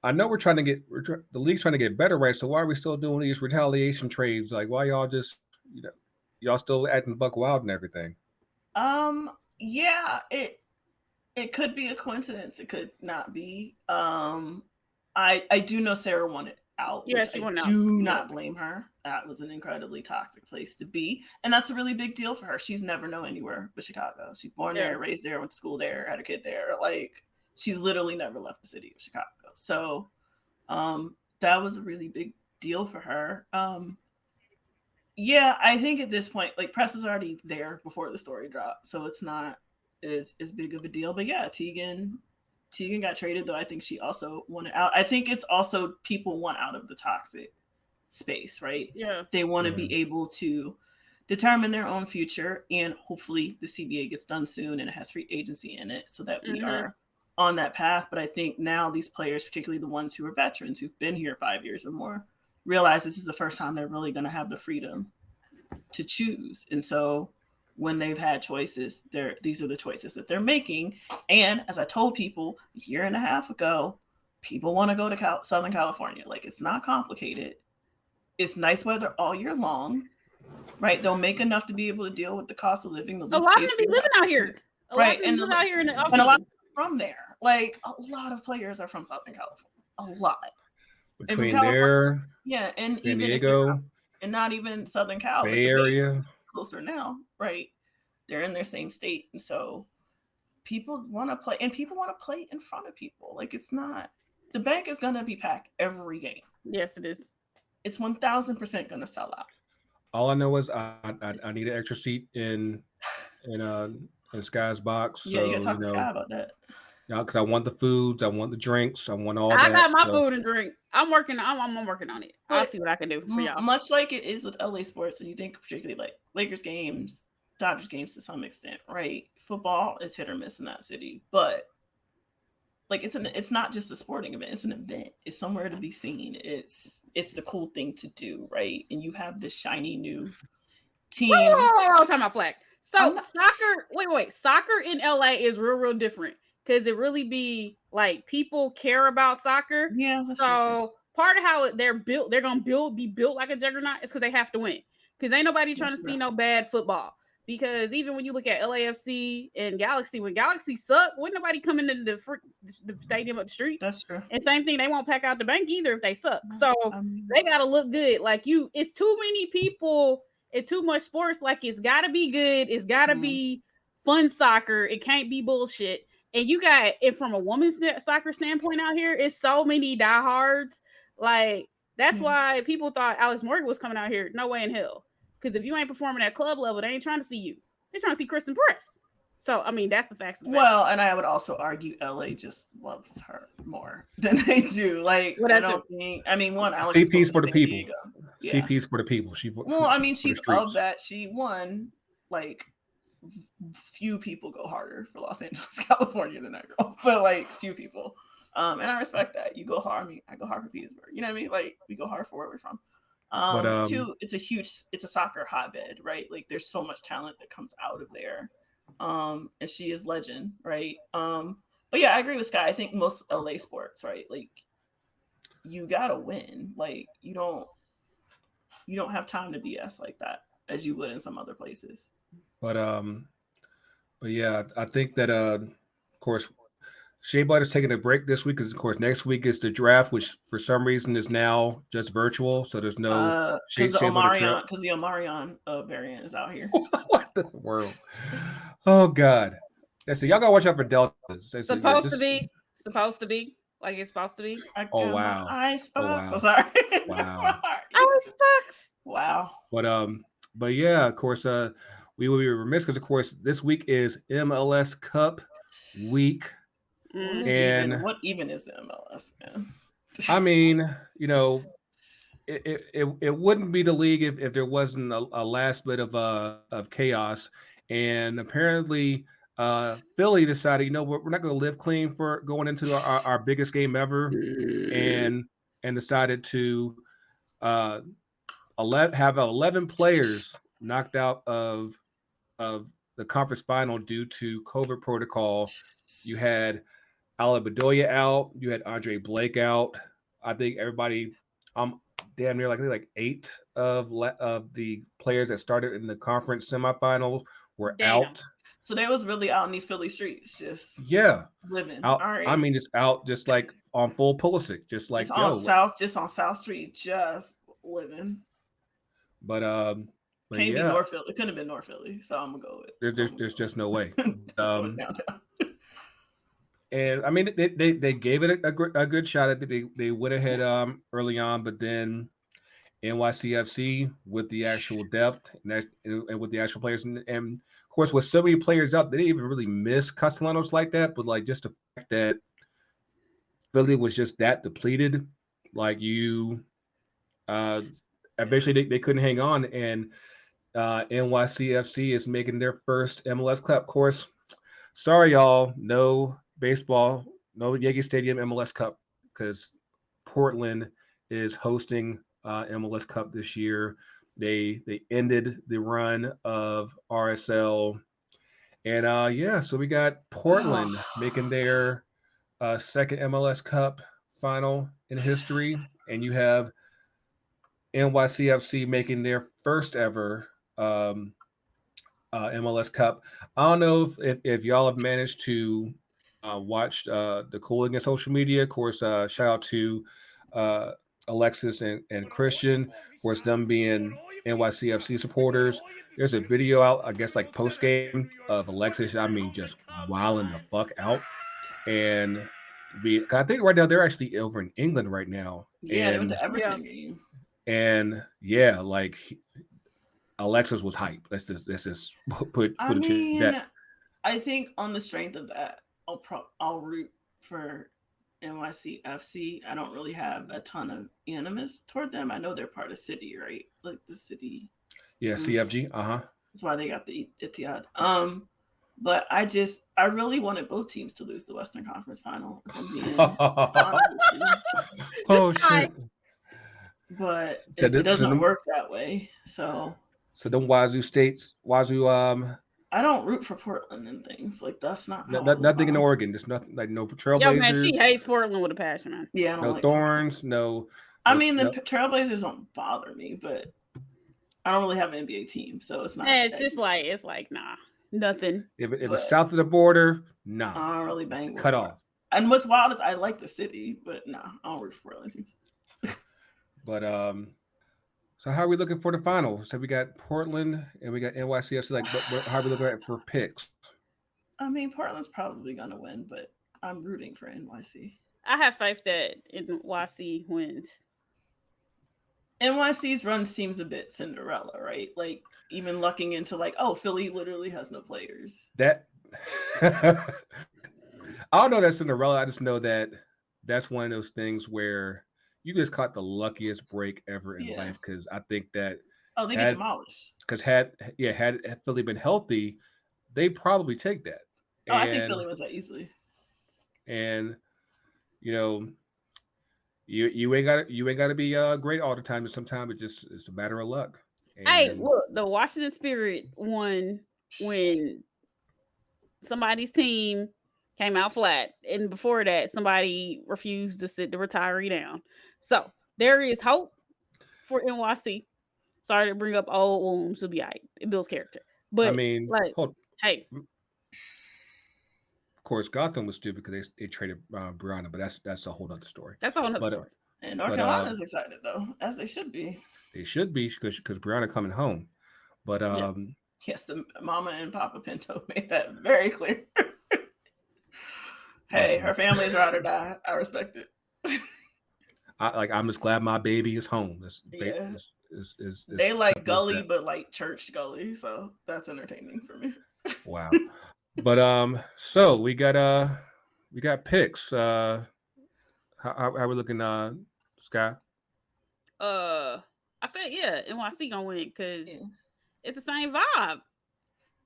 I know the league's trying to get better, right? So why are we still doing these retaliation trades? Like, why y'all just y'all still acting buck wild and everything? Yeah, it could be a coincidence. It could not be. I do know Sarah wanted out. Yes, I do not blame her. That was an incredibly toxic place to be, and that's a really big deal for her. She's never known anywhere but Chicago. She's born there, raised there, went to school there, had a kid there. Like, she's literally never left the city of Chicago. So that was a really big deal for her. Yeah, I think at this point, like, press is already there before the story dropped, so it's not as big of a deal. But yeah, Teagan got traded, though I think she also wanted out. I think it's also people want out of the toxic space, right? Yeah. They want to be able to determine their own future, and hopefully the CBA gets done soon and it has free agency in it so that we are on that path. But I think now these players, particularly the ones who are veterans, who've been here 5 years or more, realize this is the first time they're really going to have the freedom to choose. And so when they've had choices, these are the choices that they're making. And as I told people a year and a half ago, people want to go to Southern California. Like, it's not complicated. It's nice weather all year long, right? They'll make enough to be able to deal with the cost of living. A lot of them be living out here. Right. And live out here and a lot from there. Like, a lot of players are from Southern California. A lot. Between there, and San even Diego, and not even Southern Cal, Bay Area, closer now, right? They're in their same state, and so people want to play, and people want to play in front of people. Like, it's not, the bank is gonna be packed every game. Yes, it is. It's 1,000% gonna sell out. All I know is I need an extra seat in Sky's box. Yeah, so, you gotta talk to Sky about that. Yeah, because I want the foods, I want the drinks, I want all that. I got my food and drink. I'm working on it. I'll see what I can do for y'all. Much like it is with LA sports, and you think particularly like Lakers games, Dodgers games to some extent, right? Football is hit or miss in that city, but like it's not just a sporting event, it's an event. It's somewhere to be seen. It's the cool thing to do, right? And you have this shiny new team. Whoa, time out, Flack. So soccer in LA is real different. Because it really be like people care about soccer. Yeah. So part of how they're built, they're gonna be built like a juggernaut is because they have to win. Because ain't nobody trying to see no bad football. Because even when you look at LAFC and Galaxy, when Galaxy suck, wouldn't nobody come into the stadium up the street. That's true. And same thing, they won't pack out the bank either if they suck. So they gotta look good. Like it's too many people and too much sports. Like, it's gotta be good. It's gotta be fun soccer. It can't be bullshit. And you got it from a women's soccer standpoint out here. It's so many diehards. Like, that's why people thought Alex Morgan was coming out here. No way in hell. Because if you ain't performing at club level, they ain't trying to see you. They're trying to see Kristen Press. So, I mean, that's the facts. Well, and I would also argue LA just loves her more than they do. Like, I don't think, I mean, one, Alex. CP's for the people. CP's for the people. She's of that. She won. Like, few people go harder for Los Angeles, California than that girl, but like few people. And I respect that. You go hard. I mean, I go hard for Petersburg. You know what I mean? Like, we go hard for where we're from. Two, it's a soccer hotbed, right? Like, there's so much talent that comes out of there. And she is legend, right? But yeah, I agree with Sky. I think most LA sports, right? Like, you gotta win. Like, you don't have time to BS like that as you would in some other places. But yeah, I think that of course, Shea is taking a break this week because, of course, next week is the draft, which for some reason is now just virtual. So there's no because the Omarion variant is out here. What the world? Oh God! Yeah, so y'all gotta watch out for deltas. Supposed to be like it's supposed to be. Oh wow! I'm sorry. Wow! Icebox. Wow! But yeah, of course, we will be remiss because, of course, this week is MLS Cup week. What even is the MLS, man? I mean, you know, it wouldn't be the league if there wasn't a last bit of chaos. And apparently, Philly decided, we're not going to live clean for going into our biggest game ever, and decided to have 11 players knocked out of the conference final due to COVID protocol. You had Ala Bedoya out. You had Andre Blake out. I think everybody, damn near like 8 of the players that started in the conference semifinals were out. So they was really out in these Philly streets, just living. Out, all right. I mean, just out, just like on full Pulisic, just on South Street, just living. But can't be North Philly. It couldn't have been North Philly, so I'm gonna go with. There's just no way. Downtown. And I mean, they gave it a good shot. I think they went ahead early on, but then NYCFC with the actual depth and with the actual players, and of course with so many players out, they didn't even really miss Castellanos like that. But like just the fact that Philly was just that depleted, like eventually they couldn't hang on, and NYCFC is making their first MLS Cup. Of course, sorry y'all, no baseball, no Yankee Stadium MLS Cup because Portland is hosting MLS Cup this year. They ended the run of RSL, and so we got Portland making their second MLS Cup final in history, and you have NYCFC making their first ever MLS Cup. I don't know if y'all have managed to watch the cooling in social media. Of course, shout out to Alexis and Christian. Of course, them being NYCFC supporters. There's a video out, I guess, like post game of Alexis. I mean, just wilding the fuck out. And I think right now they're actually over in England right now. Yeah, they went to Everton game. And yeah, like Alexis was hype. Let's just put it to that. I think on the strength of that, I'll root for NYCFC. I don't really have a ton of animus toward them. I know they're part of City, right? Like the City. Yeah, CFG. That's why they got the Etihad. But I really wanted both teams to lose the Western Conference final. If I'm being honest shit. But it doesn't work that way. So them Wazoo I don't root for Portland and things like that's not nothing in Oregon. There's nothing like no Trailblazers. Yo, man, she hates Portland with a passion, man. Yeah, no Thorns, no. I mean, the Trailblazers don't bother me, but I don't really have an NBA team, so it's not. Yeah, it's like nah, nothing. If it's south of the border, nah. I don't really bang. Cut off. And what's wild is I like the city, but nah, I don't root for Portland teams. But so how are we looking for the final? So we got Portland and we got NYCFC. Like, how are we looking at for picks? I mean, Portland's probably gonna win, but I'm rooting for NYC. I have faith that NYC wins. NYC's run seems a bit Cinderella, right? Like even looking into like, oh, Philly literally has no players. That I don't know that's Cinderella. I just know that that's one of those things where you just caught the luckiest break ever in life, because I think that they get demolished. Because had Philly been healthy, they probably take that. I think Philly wins that easily. And you ain't got to be great all the time. Sometimes it's a matter of luck. And hey, look, the Washington Spirit won when somebody's team came out flat, and before that, somebody refused to sit the retiree down. So there is hope for NYC. Sorry to bring up old wounds. It'll be all right. It builds character. But I mean, hey. Of course, Gotham was stupid because they traded Brianna, but that's a whole other story. That's a whole other story. And North Carolina's excited though, as they should be. They should be because Brianna coming home. But yes, the Mama and Papa Pinto made that very clear. Hey, her family's ride or die. I respect it. I'm just glad my baby is home. They like Gully, but like church Gully, so that's entertaining for me. Wow. But so we got picks. How we looking, Sky? I said NYC gonna win because it's the same vibe.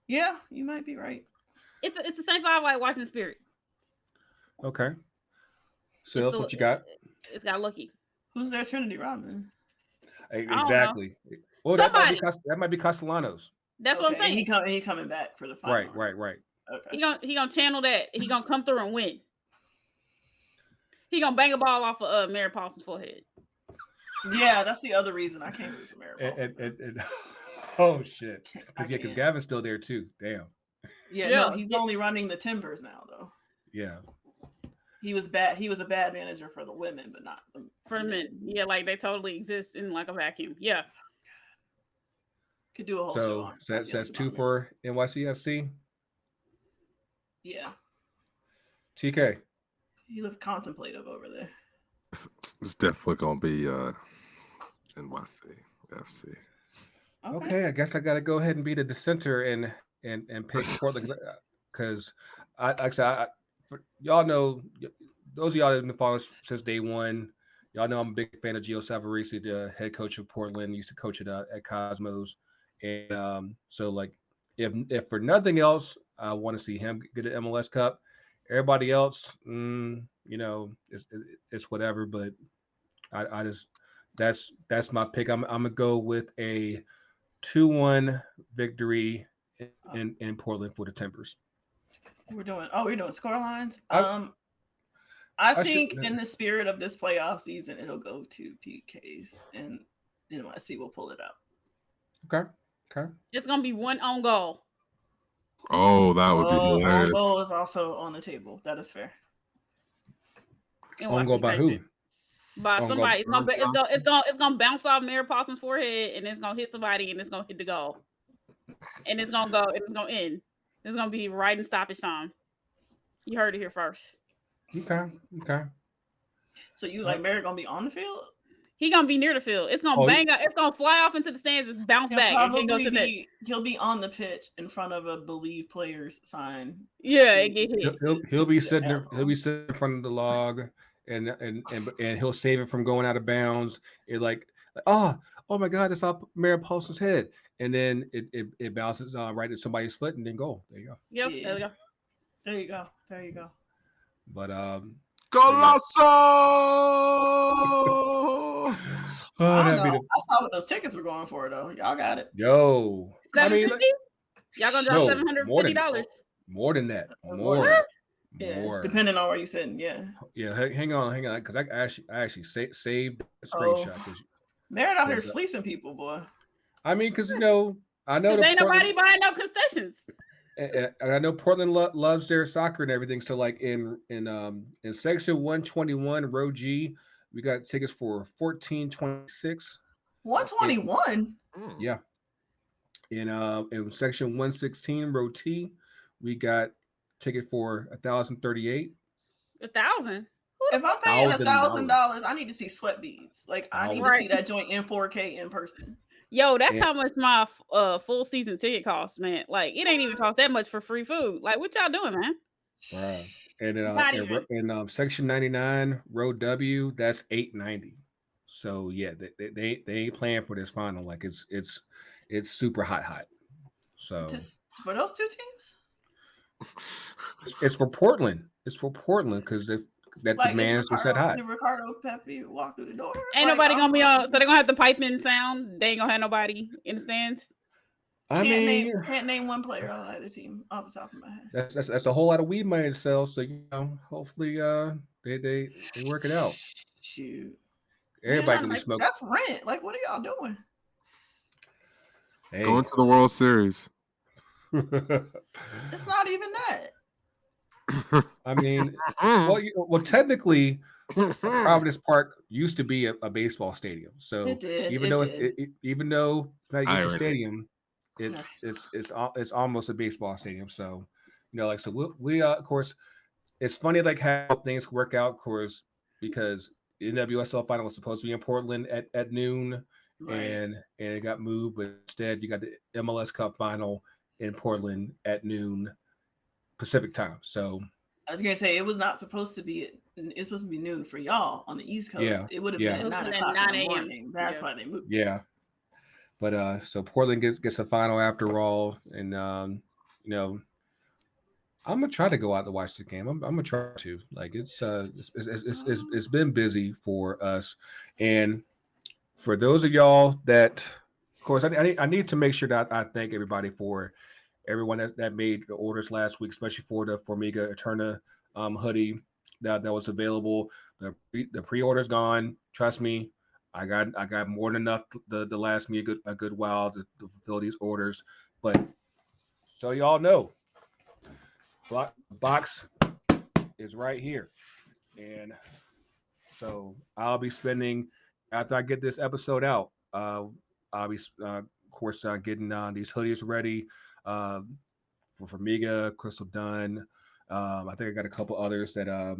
Yeah, you might be right. It's the same vibe like Washington Spirit. Okay. So what you got? It's got lucky. Who's their Trinity Rodman? Exactly. Well, that might be Castellanos. That's what I'm saying. He coming back for the final. Right. Okay. He gonna channel that. He gonna come through and win. He gonna bang a ball off of Mary Paulson's forehead. Yeah, that's the other reason I can't root for Mary Paulson. And oh shit! Because Gavin's still there too. Damn. Yeah, no, he's only running the Timbers now though. Yeah. He was bad. He was a bad manager for the women, but not for the men. Yeah, like they totally exist in like a vacuum. Yeah. Could do a whole show. So that's 2 for NYCFC. Yeah. TK. He looks contemplative over there. It's definitely gonna be NYCFC. Okay, I guess I gotta go ahead and be the dissenter and pick Portland because y'all know, those of y'all that have been following since day one, y'all know I'm a big fan of Gio Savarese, the head coach of Portland. Used to coach it at Cosmos, and so like if for nothing else, I want to see him get an MLS Cup. Everybody else, it's whatever. But I just that's my pick. I'm gonna go with a 2-1 victory in Portland for the Timbers. We're doing score lines. I think in the spirit of this playoff season, it'll go to PKs, and NYC will pull it out. Okay. It's gonna be 1 own goal. Oh, that would be hilarious. Own goal is also on the table. That is fair. Own goal by who? By somebody. It's gonna bounce off Mary Paulson's forehead, and it's gonna hit somebody, and it's gonna hit the goal, and it's gonna go, and it's gonna end. It's gonna be right in stoppage time. You heard it here first. Okay. So you like Mary gonna be on the field? He gonna be near the field. It's gonna bang out. It's gonna fly off into the stands and bounce back. He'll be on the pitch in front of a Believe Players sign. Yeah, and get hit. He'll be sitting there. He'll be sitting in front of the log, and he'll save it from going out of bounds. It oh my God, it's off Mary Paulson's head, and then it bounces right at somebody's foot, and then goal. There you go. Yep. Yeah. There you go. But Golasso! I saw what those tickets were going for though. Y'all got it. Yo, $750? Y'all gonna drop $750? More than that. More. Yeah, depending on where you're sitting. Yeah. Hang on, because I actually saved a screenshot. They're out here fleecing people, boy. I mean, because I know ain't nobody buying no concessions. I know Portland loves their soccer and everything. So, like in section 121, row G, we got tickets for $14.26. 121. Yeah. In section 116, row T, we got ticket for $1,038. $1,000. If I'm paying $1,000, I need to see sweat beads. Like I need to see that joint in 4K in person. Yo, that's how much my full season ticket costs, man. Like it ain't even cost that much for free food. Like what y'all doing, man? Wow. And in section 99, row W, that's $8.90. So yeah, they ain't playing for this final. Like it's super hot. So just for those two teams. It's for Portland. It's for Portland because that like, demands was that hot. Did Ricardo Pepi walk through the door? Ain't nobody gonna be on, so they're gonna have the piping sound. They ain't gonna have nobody in the stands. Can't name one player on either team off the top of my head. That's a whole lot of weed money to sell. So hopefully they work it out. Shoot, everybody can be smoking. That's rent. Like, what are y'all doing? Hey. Going to the World Series. It's not even that. I mean, well, technically, Providence Park used to be a baseball stadium. So even though it's not a stadium, it's almost a baseball stadium. So we of course, it's funny like how things work out, of course, because the NWSL final was supposed to be in Portland at noon, right. and it got moved, but instead you got the MLS Cup final in Portland at noon Pacific time. So I was gonna say it was not supposed to be. It's supposed to be noon for y'all on the East Coast. Yeah. It would have been at 9 o'clock in the morning. That's why they moved. Yeah, but so Portland gets a final after all, and I'm gonna try to go out to watch the game. I'm gonna try to. Like it's been busy for us, and for those of y'all that, of course, I need to make sure that I thank everyone that made the orders last week, especially for the Formiga Eterna hoodie that was available. The pre-order's gone. Trust me, I got more than enough the last me a good while to fulfill these orders. But so y'all know, box is right here, and so I'll be spending after I get this episode out. I'll be of course getting these hoodies ready. For Formiga, Crystal Dunn. I think I got a couple others that I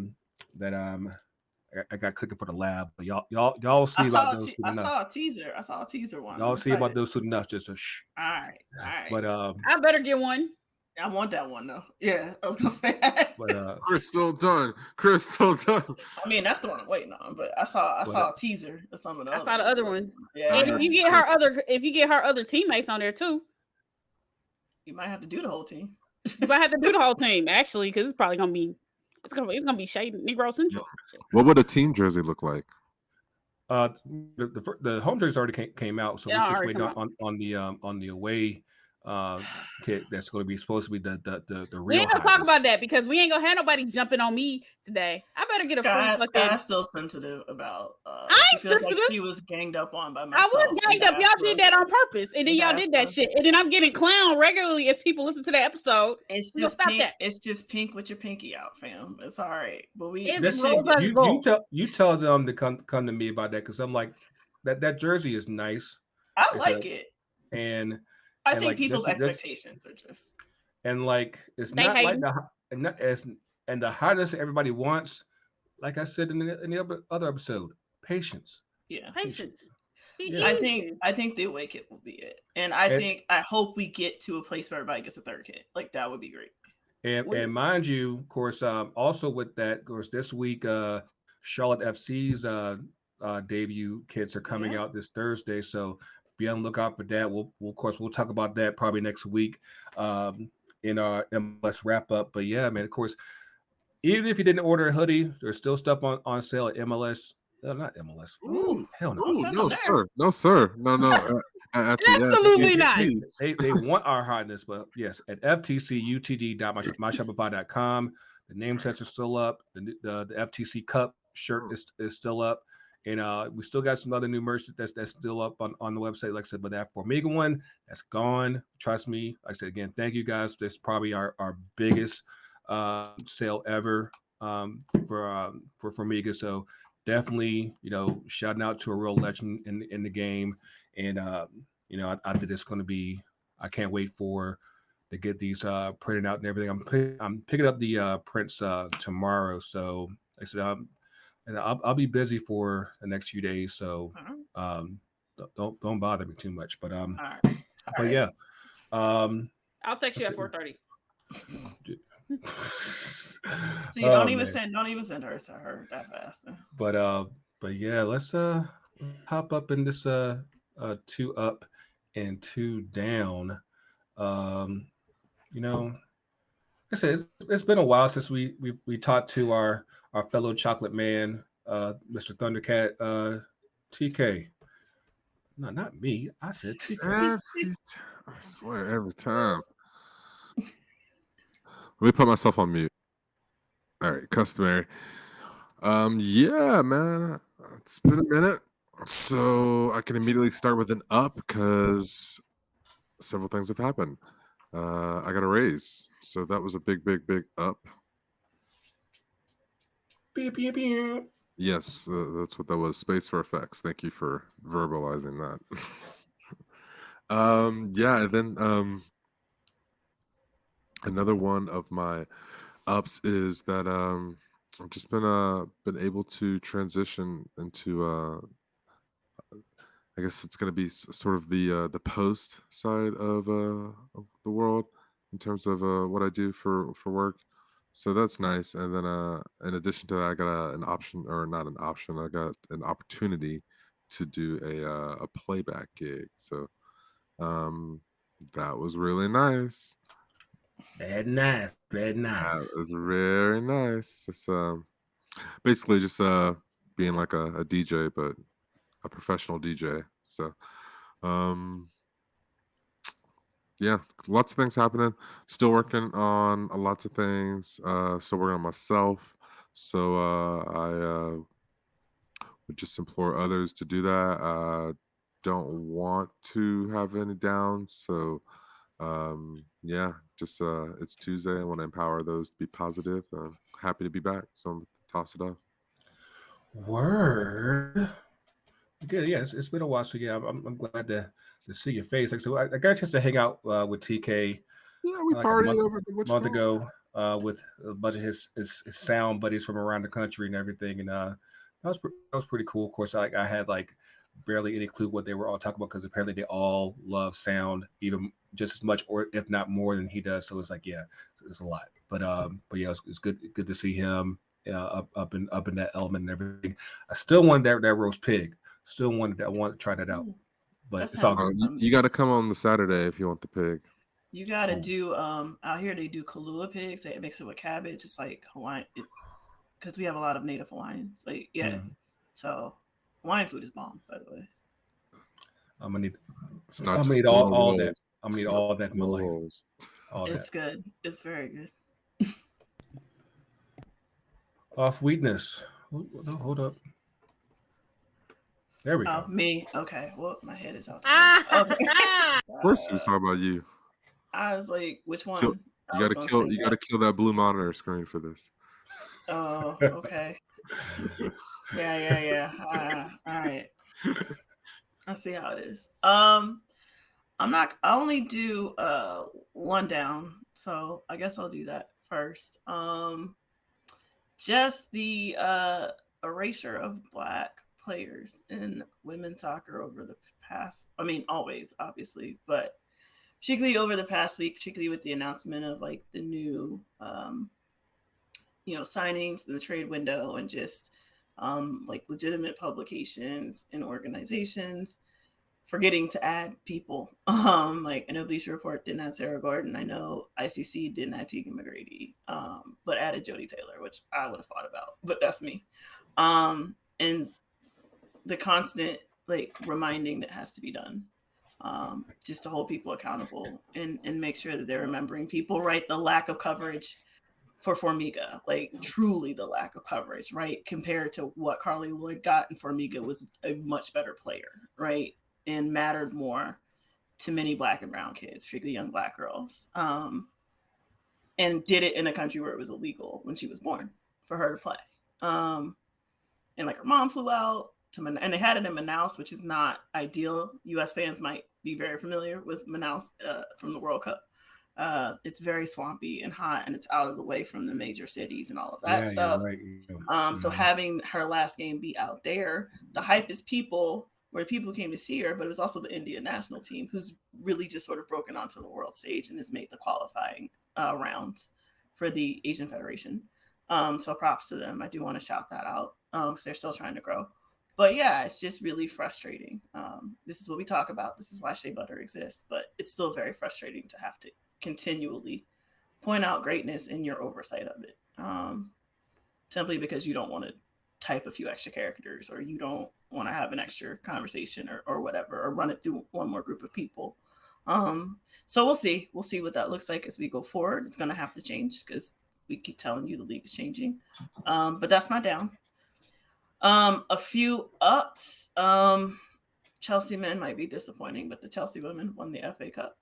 got cooking for the lab. But y'all see about those. I saw a teaser one. Y'all see about those soon enough. Just a shh. All right. But I better get one. I want that one though. Yeah, I was gonna say that. But Crystal Dunn. I mean, that's the one I'm waiting on. But I saw a teaser of some of the. I saw the other one. Yeah. And if you get her other teammates on there too. You might have to do the whole team. You might have to do the whole team, actually, because it's probably gonna be Shea Negro Central. What would a team jersey look like? The home jersey already came out, so we're just waiting on the away kit that's going to be supposed to be the real. We ain't gonna talk about that because we ain't gonna have nobody jumping on me today. I better get Sky's still sensitive about. I ain't sensitive. Like she was ganged up on by myself. I was ganged up. Y'all did that on purpose, and then y'all did that shit, and then I'm getting clowned regularly as people listen to the episode. It's just pink. It's just pink with your pinky out, fam. It's all right, but you tell them to come to me about that because I'm like that jersey is nice. I like it, and I think people's expectations are just and like it's not like the hotness everybody wants. Like I said in the other episode, patience. Yeah, patience. I think the away kit will be it, and I hope we get to a place where everybody gets a third kit. Like that would be great. And mind you, of course, also with that, of course, this week, Charlotte FC's debut kits are coming out this Thursday, so be on the lookout for that. We'll talk about that probably next week in our MLS wrap up. But yeah, man, of course, even if you didn't order a hoodie, there's still stuff on sale at MLS. No, not MLS. Ooh, hell no. No, sir. No. Absolutely not. They want our hotness, but yes, at ftcutd.myshopify.com. The name sets are still up. The FTC Cup shirt is still up. And we still got some other new merch that's still up on the website, like I said, but that Formiga one, that's gone. Trust me. Like I said, again, thank you guys. This is probably our biggest sale ever for Formiga. So definitely, shouting out to a real legend in the game. And, I think it's going to be, I can't wait to get these printed out and everything. I'm picking up the prints tomorrow. So like I said, and I'll be busy for the next few days, so don't bother me too much. But All but yeah, I'll text you at 4:30. So you don't even send her that fast. But yeah, let's hop up in this 2 up and 2 down. Um, you know, like I said, it's been a while since we talked to our fellow chocolate man, Mr. Thundercat, TK. No, not me. I said TK. I swear, every time. Let me put myself on mute. All right, customary. Yeah, man, it's been a minute, so I can immediately start with an up because several things have happened. I got a raise, so that was a big up. Beep, beep, beep. Yes, that's what that was. Space for effects. Thank you for verbalizing that. Yeah, and then another one of my ups is that I've just been able to transition into I guess it's going to be sort of the post side of the world in terms of what I do for work. So that's nice. And then in addition to that, I got an option, or not an option, I got an opportunity to do a playback gig. So that was really nice. Very nice. Very That nice. was very nice. Just basically just being like a DJ, but a professional DJ. So yeah, lots of things happening. Still working on lots of things. Still working on myself. So I would just implore others to do that. Don't want to have any downs. So yeah, just it's Tuesday. I want to empower those to be positive. Happy to be back. So I'm gonna toss it off. Word. Good. Yeah, it's been a while. So yeah, I'm glad to see your face. Like, so I got a chance to hang out with TK. Yeah, we like a partied over month ago with a bunch of his sound buddies from around the country and everything, and that was pretty cool. Of course, I had like barely any clue what they were all talking about because apparently they all love sound even just as much or if not more than he does. So it's like it's a lot. But yeah, it's good to see him up in that element and everything. I still want that roast pig. I want to try that out. But it's all good. You got to come on the Saturday if you want the pig. You gotta do out here they do Kahlua pigs. They mix it with cabbage. It's like Hawaiian. It's because we have a lot of Native Hawaiians. Like so Hawaiian food is bomb. By the way, I'm gonna need. It's not I'm gonna need all that. I'm gonna need all that in my life. It's good. It's very good. Off weakness. No, hold up. There we go. Me. Okay. Well, my head is out. Okay. First, he was talking about you. I was like, which one? You gotta kill. You gotta kill that blue monitor screen for this. Oh, okay. Yeah. All right. I see how it is. I only do one down, so I guess I'll do that first. Just the erasure of Black players in women's soccer over the past. I mean, always, obviously, but particularly over the past week, particularly with the announcement of like the new, signings in the trade window and just like legitimate publications and organizations forgetting to add people. Like I know Bleacher Report didn't add Sarah Gordon. I know ICC didn't add Tegan McGrady, but added Jodie Taylor, which I would have thought about, but that's me. And the constant like reminding that has to be done. Just to hold people accountable and make sure that they're remembering people, right? The lack of coverage for Formiga, like truly the lack of coverage, right? Compared to what Carly Lloyd got, and Formiga was a much better player, right? And mattered more to many Black and brown kids, particularly young Black girls. And did it in a country where it was illegal when she was born for her to play. And like her mom flew out, and they had it in Manaus, which is not ideal. U.S. fans might be very familiar with Manaus from the World Cup. It's very swampy and hot, and it's out of the way from the major cities and all of that stuff. Right. So having her last game be out there, the hype is where people came to see her, but it was also the Indian national team who's really just sort of broken onto the world stage and has made the qualifying rounds for the Asian Federation. So props to them. I do want to shout that out because they're still trying to grow. But yeah, it's just really frustrating. This is what we talk about. This is why Shea Butter exists. But it's still very frustrating to have to continually point out greatness in your oversight of it. Simply because you don't want to type a few extra characters, or you don't want to have an extra conversation or whatever, or run it through one more group of people. So we'll see what that looks like as we go forward. It's going to have to change because we keep telling you the league is changing. But that's my down. A few ups. Chelsea men might be disappointing, but the Chelsea women won the FA Cup,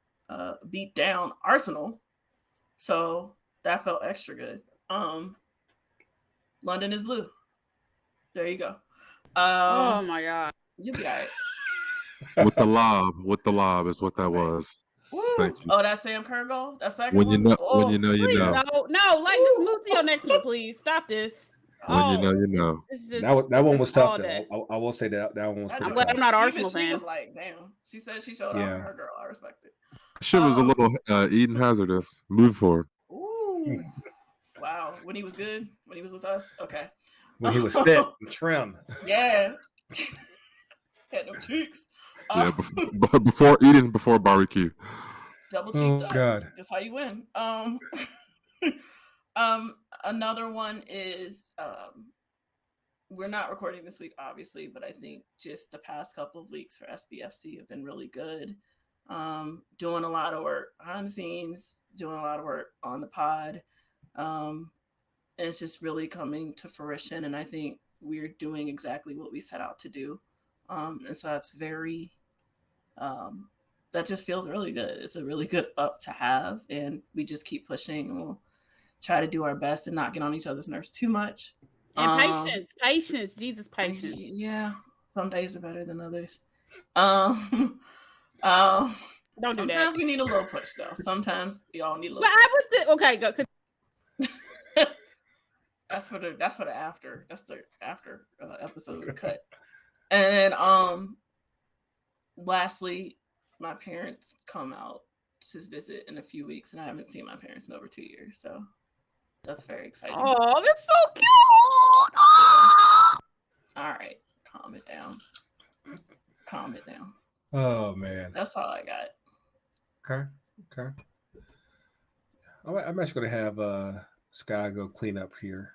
beat down Arsenal. So that felt extra good. London is blue. There you go. Oh my God. You'll be all right. With the lob is what that was. Thank you. Oh, that's Sam Kerr goal? That's second when you know, one? when you know, you please, know. No, like just move to your next one, please. Stop this. When you know, you know. It's just, that one was tough, though. I will say that one was pretty tough. I'm not an Arsenal fan. She was like, damn. She said she showed off her girl. I respect it. Shit was a little Eden hazardous. Move forward. Ooh. Wow. When he was good? When he was with us? Okay. When he was fit and trim. Yeah. Had no cheeks. Yeah, before barbecue. Double cheeked up. God. That's how you win. Another one is we're not recording this week, obviously, but I think just the past couple of weeks for SBFC have been really good. Doing a lot of work behind the scenes, doing a lot of work on the pod. And it's just really coming to fruition. And I think we're doing exactly what we set out to do. And so that's very, that just feels really good. It's a really good up to have. And we just keep pushing, and we'll try to do our best and not get on each other's nerves too much. And patience, Jesus, patience. Yeah. Some days are better than others. Don't do that. Sometimes we need a little push, though. Sometimes we all need a little. But okay, go. That's for the after. That's the after episode cut. And lastly, my parents come out to visit in a few weeks, and I haven't seen my parents in over 2 years, so that's very exciting. Oh, that's so cute! All right, calm it down. Oh man, that's all I got. Okay. I'm actually gonna have Sky go clean up here.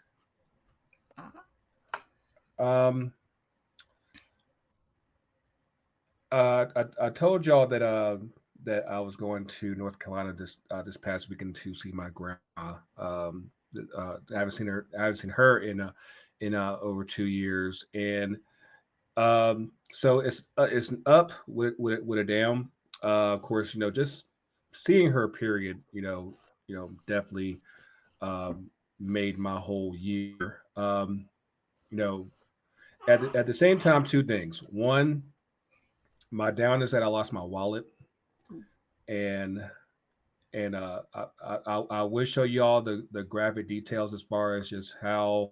I told y'all that that I was going to North Carolina this past weekend to see my grandma. I haven't seen her in over 2 years, and so it's an up with a down. Of course, just seeing her period, definitely made my whole year. At the same time, two things. One, my down is that I lost my wallet, and I will show you all the graphic details as far as just how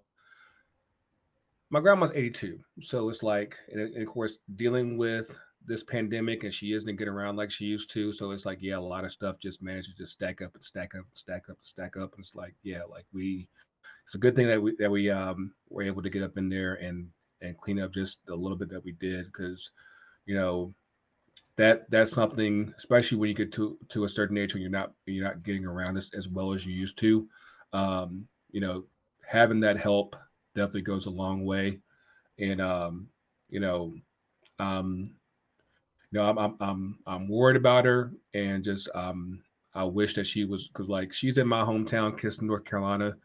my grandma's 82, so it's like, and of course, dealing with this pandemic, and she isn't getting around like she used to, so it's like, yeah, a lot of stuff just managed to just stack up, and it's like, yeah, like it's a good thing that we were able to get up in there and clean up just a little bit that we did, because that's something, especially when you get to a certain age when you're not getting around as well as you used to. Having that help definitely goes a long way. And I'm worried about her, and just I wish that she was, because like she's in my hometown, Kinston, North Carolina,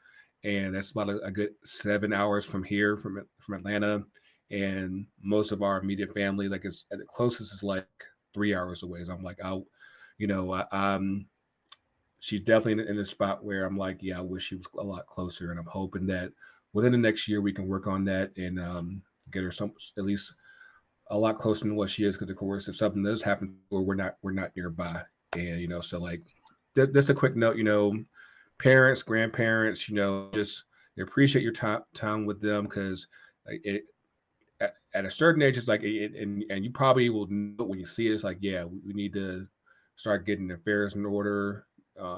and that's about a good 7 hours from here, from Atlanta. And most of our immediate family, like, it's at the closest is like 3 hours away. So I'm like, she's definitely in a spot where I'm like, yeah, I wish she was a lot closer. And I'm hoping that within the next year we can work on that and get her at least a lot closer than what she is. Because of course, if something does happen, or we're not nearby, and so like just a quick note, parents, grandparents, just appreciate your time with them, because like at a certain age, it's like, and you probably will know when you see it, it's like, yeah, we need to start getting affairs in order,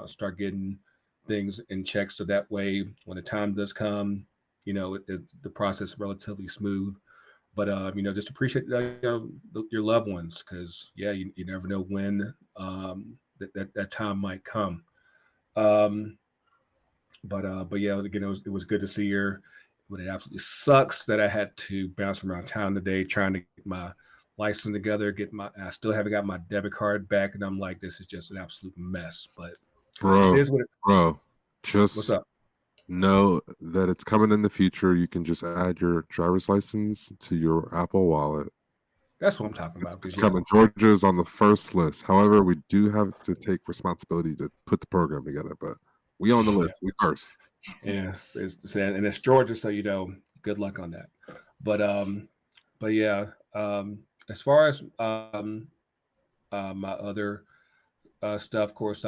start getting things in check, so that way when the time does come, the process is relatively smooth. but just appreciate your loved ones, because you never know when that time might come. But yeah, again, it was good to see her. But it absolutely sucks that I had to bounce around town today trying to get my license together. I still haven't got my debit card back, and I'm like, this is just an absolute mess. But bro, what's just up? Know that it's coming in the future. You can just add your driver's license to your Apple Wallet. That's what I'm talking about. It's coming. Georgia's on the first list. However, we do have to take responsibility to put the program together, but we on the list. We first. Yeah, it's Georgia, so good luck on that. But yeah, as far as my other stuff, of course,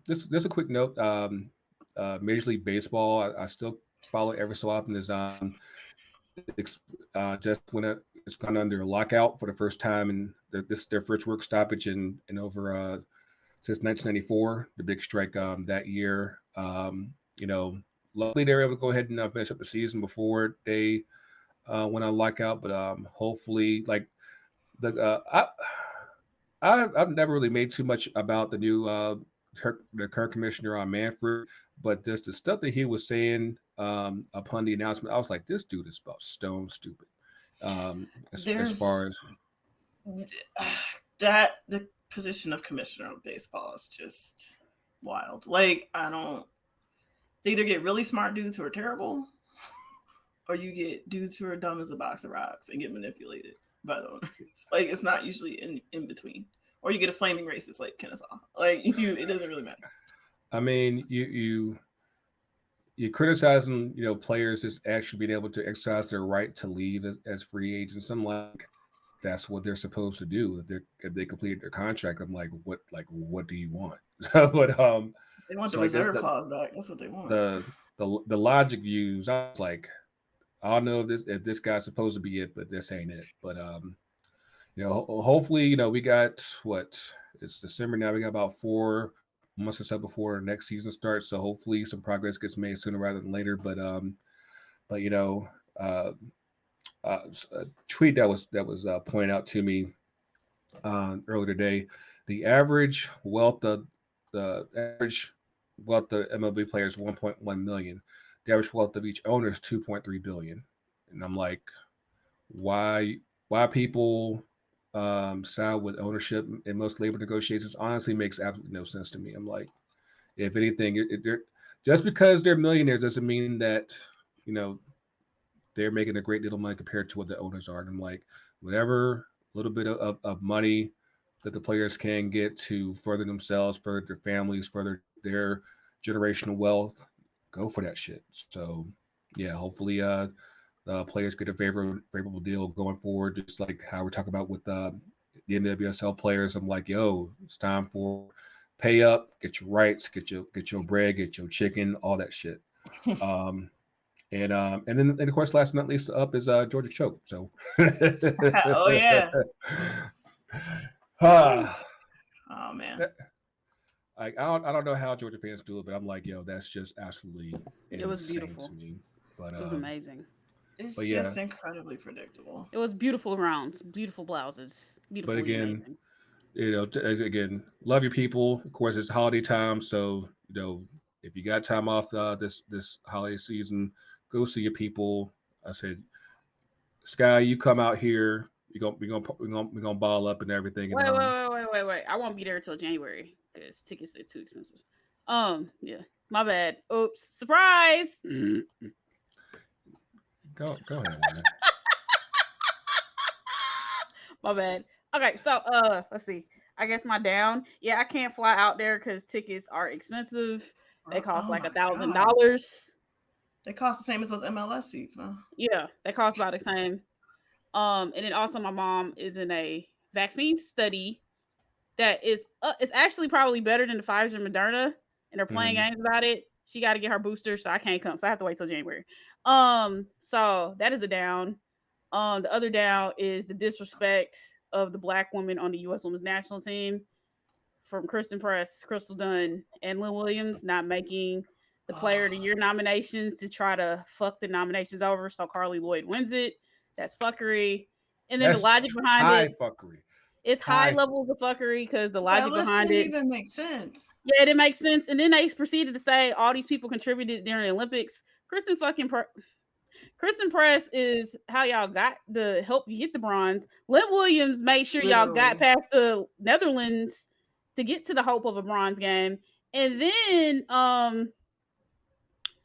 just a quick note. Major League Baseball, I still follow every so often, is just when it's gone under a lockout for the first time, and this is their first work stoppage in over since 1994, the big strike that year. Luckily they were able to go ahead and finish up the season before they went on lockout. But hopefully, like I've never really made too much about the new the current commissioner on Manfred, but just the stuff that he was saying upon the announcement, I was like, this dude is about stone stupid. As far as that, the position of commissioner of baseball is just wild. Like, they either get really smart dudes who are terrible, or you get dudes who are dumb as a box of rocks and get manipulated by the owners. Like, it's not usually in between. Or you get a flaming racist like Kennesaw. Like, it doesn't really matter. I mean, you criticizing players as actually being able to exercise their right to leave as free agents. I'm like, that's what they're supposed to do if they completed their contract. I'm like, what do you want? But they want the reserve clause back. That's what they want. The logic views, I was like, I don't know if this guy's supposed to be it, but this ain't it. But hopefully, we got it's December now. We got about 4 months or so before next season starts. So hopefully some progress gets made sooner rather than later. But a tweet that was pointed out to me earlier today, the average wealth of the MLB players 1.1 million. The average wealth of each owner is 2.3 billion. And I'm like, why people side with ownership in most labor negotiations honestly makes absolutely no sense to me. I'm like, if anything, just because they're millionaires doesn't mean that they're making a great deal of money compared to what the owners are. And I'm like, whatever little bit of money that the players can get to further themselves, further their families, further their generational wealth, go for that shit. So yeah, hopefully the players get a favorable deal going forward, just like how we're talking about with the NWSL players. I'm like, yo, it's time for pay up, get your rights, get your bread, get your chicken, all that shit. And then of course, last but not least up is Georgia choke. So oh yeah. Oh man. I don't know how Georgia fans do it, but I'm like, yo, that's just absolutely insane. It was beautiful to me. But it was amazing. It's just incredibly predictable. It was beautiful rounds, beautiful blouses, beautiful. But again, again, love your people. Of course, it's holiday time, so if you got time off this holiday season, go see your people. I said, Sky, you come out here. We're gonna ball up and everything. Wait! I won't be there until January because tickets are too expensive. Yeah, my bad. Oops, surprise. Go ahead, man. My bad. Okay, so let's see. I guess my down. Yeah, I can't fly out there because tickets are expensive. They cost like $1,000. They cost the same as those MLS seats, man. Yeah, they cost about the same. And then also my mom is in a vaccine study that is it's actually probably better than the Pfizer and Moderna, and they're playing games about it. She got to get her booster, so I can't come. So I have to wait till January. So that is a down. The other down is the disrespect of the Black women on the U.S. Women's National Team, from Kristen Press, Crystal Dunn, and Lynn Williams not making the Player of the Year nominations to try to fuck the nominations over so Carly Lloyd wins it. That's fuckery. And then the logic behind high fuckery. It's high levels of fuckery because the logic behind it even makes sense. Yeah, it makes sense. And then they proceeded to say all these people contributed during the Olympics. Kristen Press is how y'all got the help you get the bronze. Lynn Williams made sure y'all got past the Netherlands to get to the hope of a bronze game. And then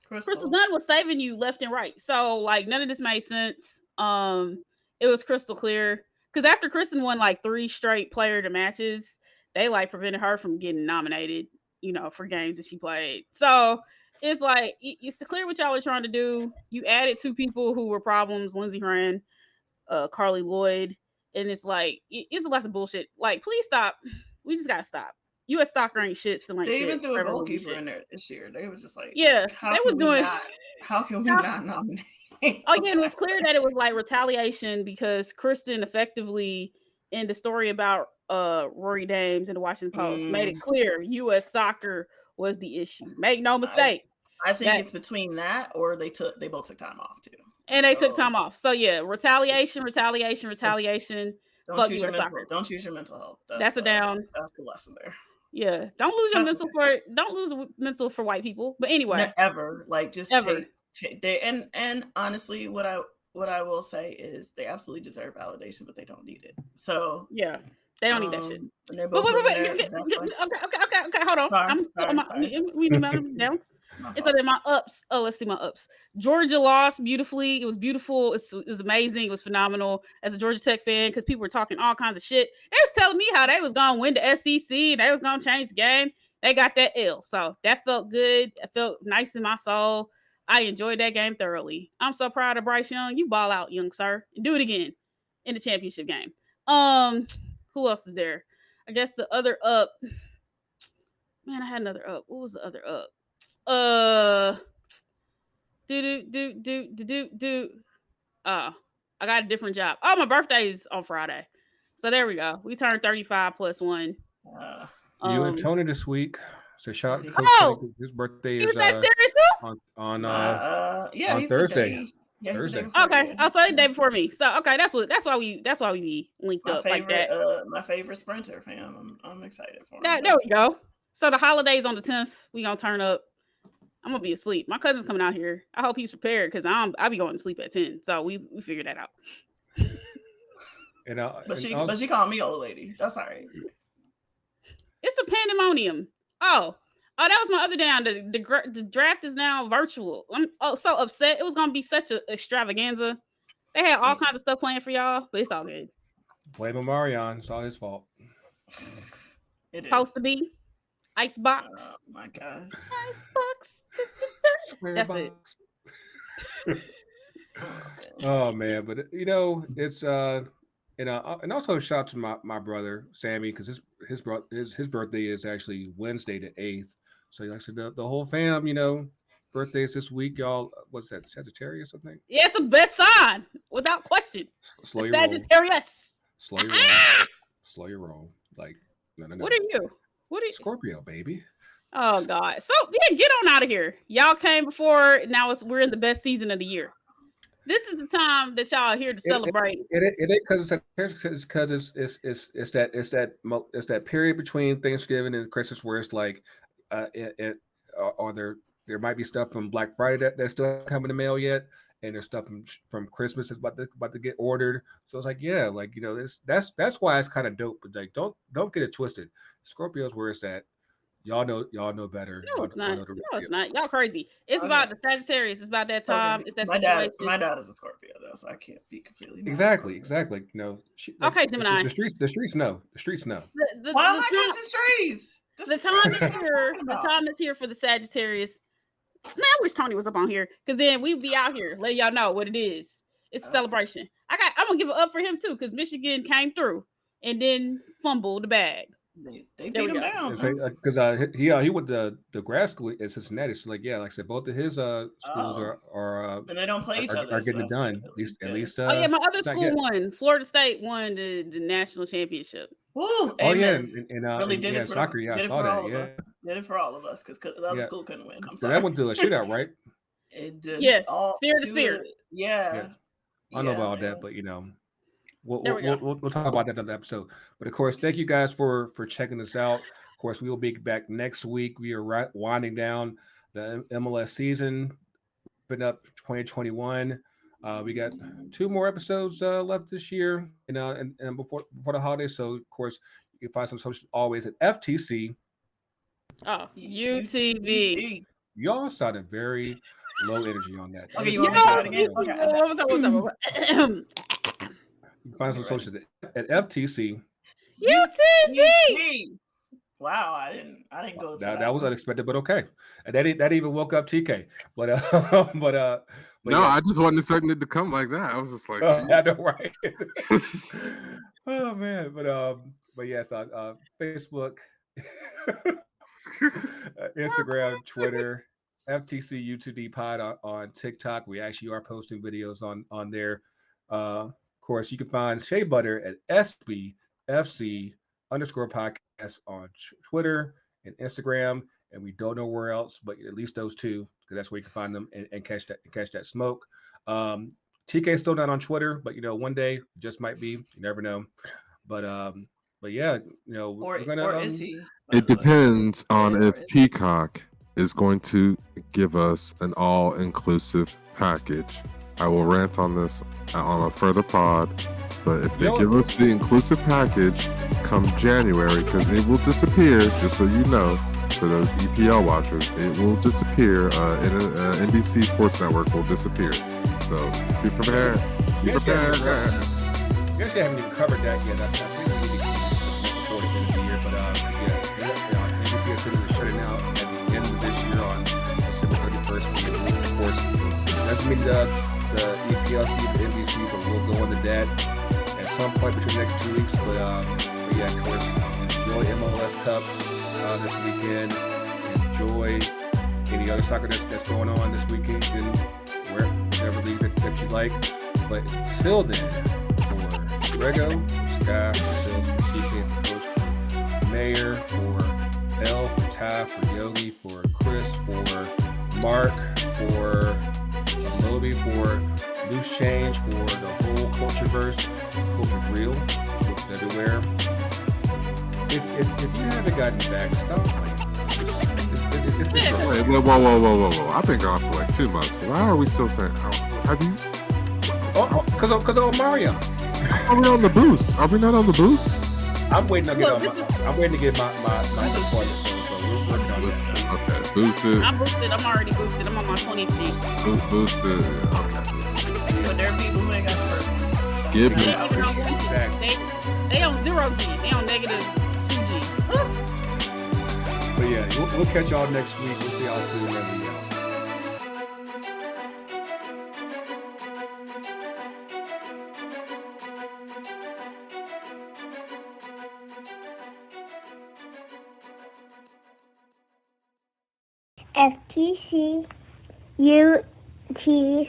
Crystal Dunn was saving you left and right. So like none of this made sense. It was crystal clear. Because after Kristen won like 3 straight player of the matches, they like prevented her from getting nominated, for games that she played. So it's like, it's clear what y'all were trying to do. You added 2 people who were problems, Lindsey Horan, Carly Lloyd. And it's like, it's a lot of bullshit. Like, please stop. We just got to stop. U.S. soccer ain't shit. Still ain't they shit. Even threw a goalkeeper in there this year. They was just like, yeah, they was doing. How can we not nominate? Again, it was clear that it was like retaliation because Kristen effectively, in the story about Rory Dames in the Washington Post, made it clear U.S. soccer was the issue. Make no mistake. I think it's between that or they both took time off too. And they took time off. So yeah, retaliation. Don't choose your mental. Don't choose your mental health. That's a down. That's the lesson there. Yeah, don't lose your mental for white people. But anyway, ever like just and honestly, what I will say is they absolutely deserve validation, but they don't need it. So yeah, they don't need that shit. Wait. Okay, hold on. We down. And so then my ups. Oh, let's see my ups. Georgia lost beautifully. It was beautiful. It was amazing. It was phenomenal. As a Georgia Tech fan, because people were talking all kinds of shit. They was telling me how they was gonna win the SEC. They was gonna change the game. They got that L. So that felt good. It felt nice in my soul. I enjoyed that game thoroughly. I'm so proud of Bryce Young. You ball out, young sir. Do it again in the championship game. Who else is there? I guess the other up. Man, I had another up. What was the other up? I got a different job. Oh, my birthday is on Friday. So there we go. We turned 35 plus 1. You and Tony this week. So shout out to his birthday is that serious on Thursday. Thursday. Okay. I'll say the day before me. So okay, that's why we be linked up like that. My favorite sprinter, fam. I'm excited for him. There we go. So the holidays on the 10th, we gonna turn up. I'm gonna be asleep. My cousin's coming out here. I hope he's prepared because I'll be going to sleep at 10. So we figured that out. But she called me old lady. That's all right. It's a pandemonium. Oh, that was my other down. The draft is now virtual. I'm so upset. It was gonna be such an extravaganza. They had all kinds of stuff planned for y'all, but it's all good. Blame Marion. It's all his fault. It is supposed to be. Icebox. Oh my gosh. Icebox. That's it. Oh man, but it's and also shout out to my brother Sammy because his birthday is actually Wednesday the 8th. So like I said, the whole fam, birthdays this week, y'all. What's that? Sagittarius, I think. Yeah, it's the best sign without question. Slow your Sagittarius. Slow your roll. Slow your roll. Like no. What are you? Scorpio, baby. Oh God! So yeah, get on out of here. Y'all came before. Now we're in the best season of the year. This is the time that y'all are here to celebrate. It because it's that period between Thanksgiving and Christmas where it's like, there might be stuff from Black Friday that's still coming in the mail yet, and there's stuff from Christmas that's about to get ordered. So it's like, yeah, like that's why it's kind of dope. But like, don't get it twisted. Scorpio's where it's at. Y'all know better. No, it's not. It's not. Y'all crazy. It's about the Sagittarius. It's about that time. It's that situation. My dad is a Scorpio though, so I can't be completely. Exactly. Okay, Gemini. The streets know. Why am I catching strays? The time is here. The time is here for the Sagittarius. Man, I wish Tony was up on here because then we'd be out here letting y'all know what it is. It's a celebration. I'm gonna give it up for him too because Michigan came through and then fumbled the bag. They beat him down because he went to the grad school in Cincinnati. So like I said, both of his schools are and they don't play each other. Are getting it done at least. My other school won. Florida State won the national championship. Woo, and really did it for soccer. Yeah, I saw that. Yeah, did it for all of us because the other school couldn't win. I'm sorry. So that went to a shootout, right? It did. Yes, fear to spirit. Yeah. I know about that, but We'll talk about that in another episode. But of course, thank you guys for checking us out. Of course, we will be back next week. We are winding down the MLS season, wrapping up 2021. We got 2 more episodes left this year, and before the holidays. So of course, you can find some social always at FTC. Oh, UTV. Y'all sounded very low energy on that. Okay, you want to try it again? Okay. You can find some social at FTC. UTV. Wow, I didn't go. That was unexpected, but okay. And that even woke up TK. But no, yeah. I just wasn't expecting it to come like that. I was just like, I know, right? Oh man, but yes, Facebook, Instagram, Twitter, FTC U2D Pod on TikTok. We actually are posting videos on there. Of course, you can find Shea Butter at SBFC _podcast on Twitter and Instagram, and we don't know where else, but at least those 2, because that's where you can find them and catch that smoke. TK still not on Twitter, but one day just might be. You never know. But yeah, we're gonna. Or is he? It depends on if Peacock is going to give us an all-inclusive package. I will rant on this on a further pod, but if they give us the inclusive package come January, because it will disappear, just so you know, for those EPL watchers, it will disappear. NBC Sports Network will disappear. So be prepared. Be prepared. I guess you haven't even covered that yet. I think we need to keep before the end of the year, but NBC is going to shut it out at the end of this year on December 31st. Of course, doesn't mean the EPL feed the NBC, but we'll go into that at some point between the next 2 weeks. But yeah, of course, enjoy MLS Cup this weekend. Enjoy any other soccer that's going on this weekend, whatever leagues that you like. But till then, for Greggo, for Sky, for Sales, for TK, for Coach, for Mayor, for Elle, for Ty, for Yogi, for Chris, for Mark, for Moby, for Loose Change, for the whole Cultureverse. Culture's real. Culture's everywhere. If you haven't gotten back, stop playing. Wait, whoa. I've been gone for like 2 months. Why are we still saying, have you? Because of Mario. Are we on the boost? Are we not on the boost? I'm waiting to get my deployment. So we're working on this. Okay, boosted. I'm boosted. I'm already boosted. I'm on my 20G. Boosted. Okay. But there are people who ain't got the first one. Give me. They on 0G. They on negative 2G. But yeah, we'll catch y'all next week. We'll see y'all soon. Every day. FTC UTD.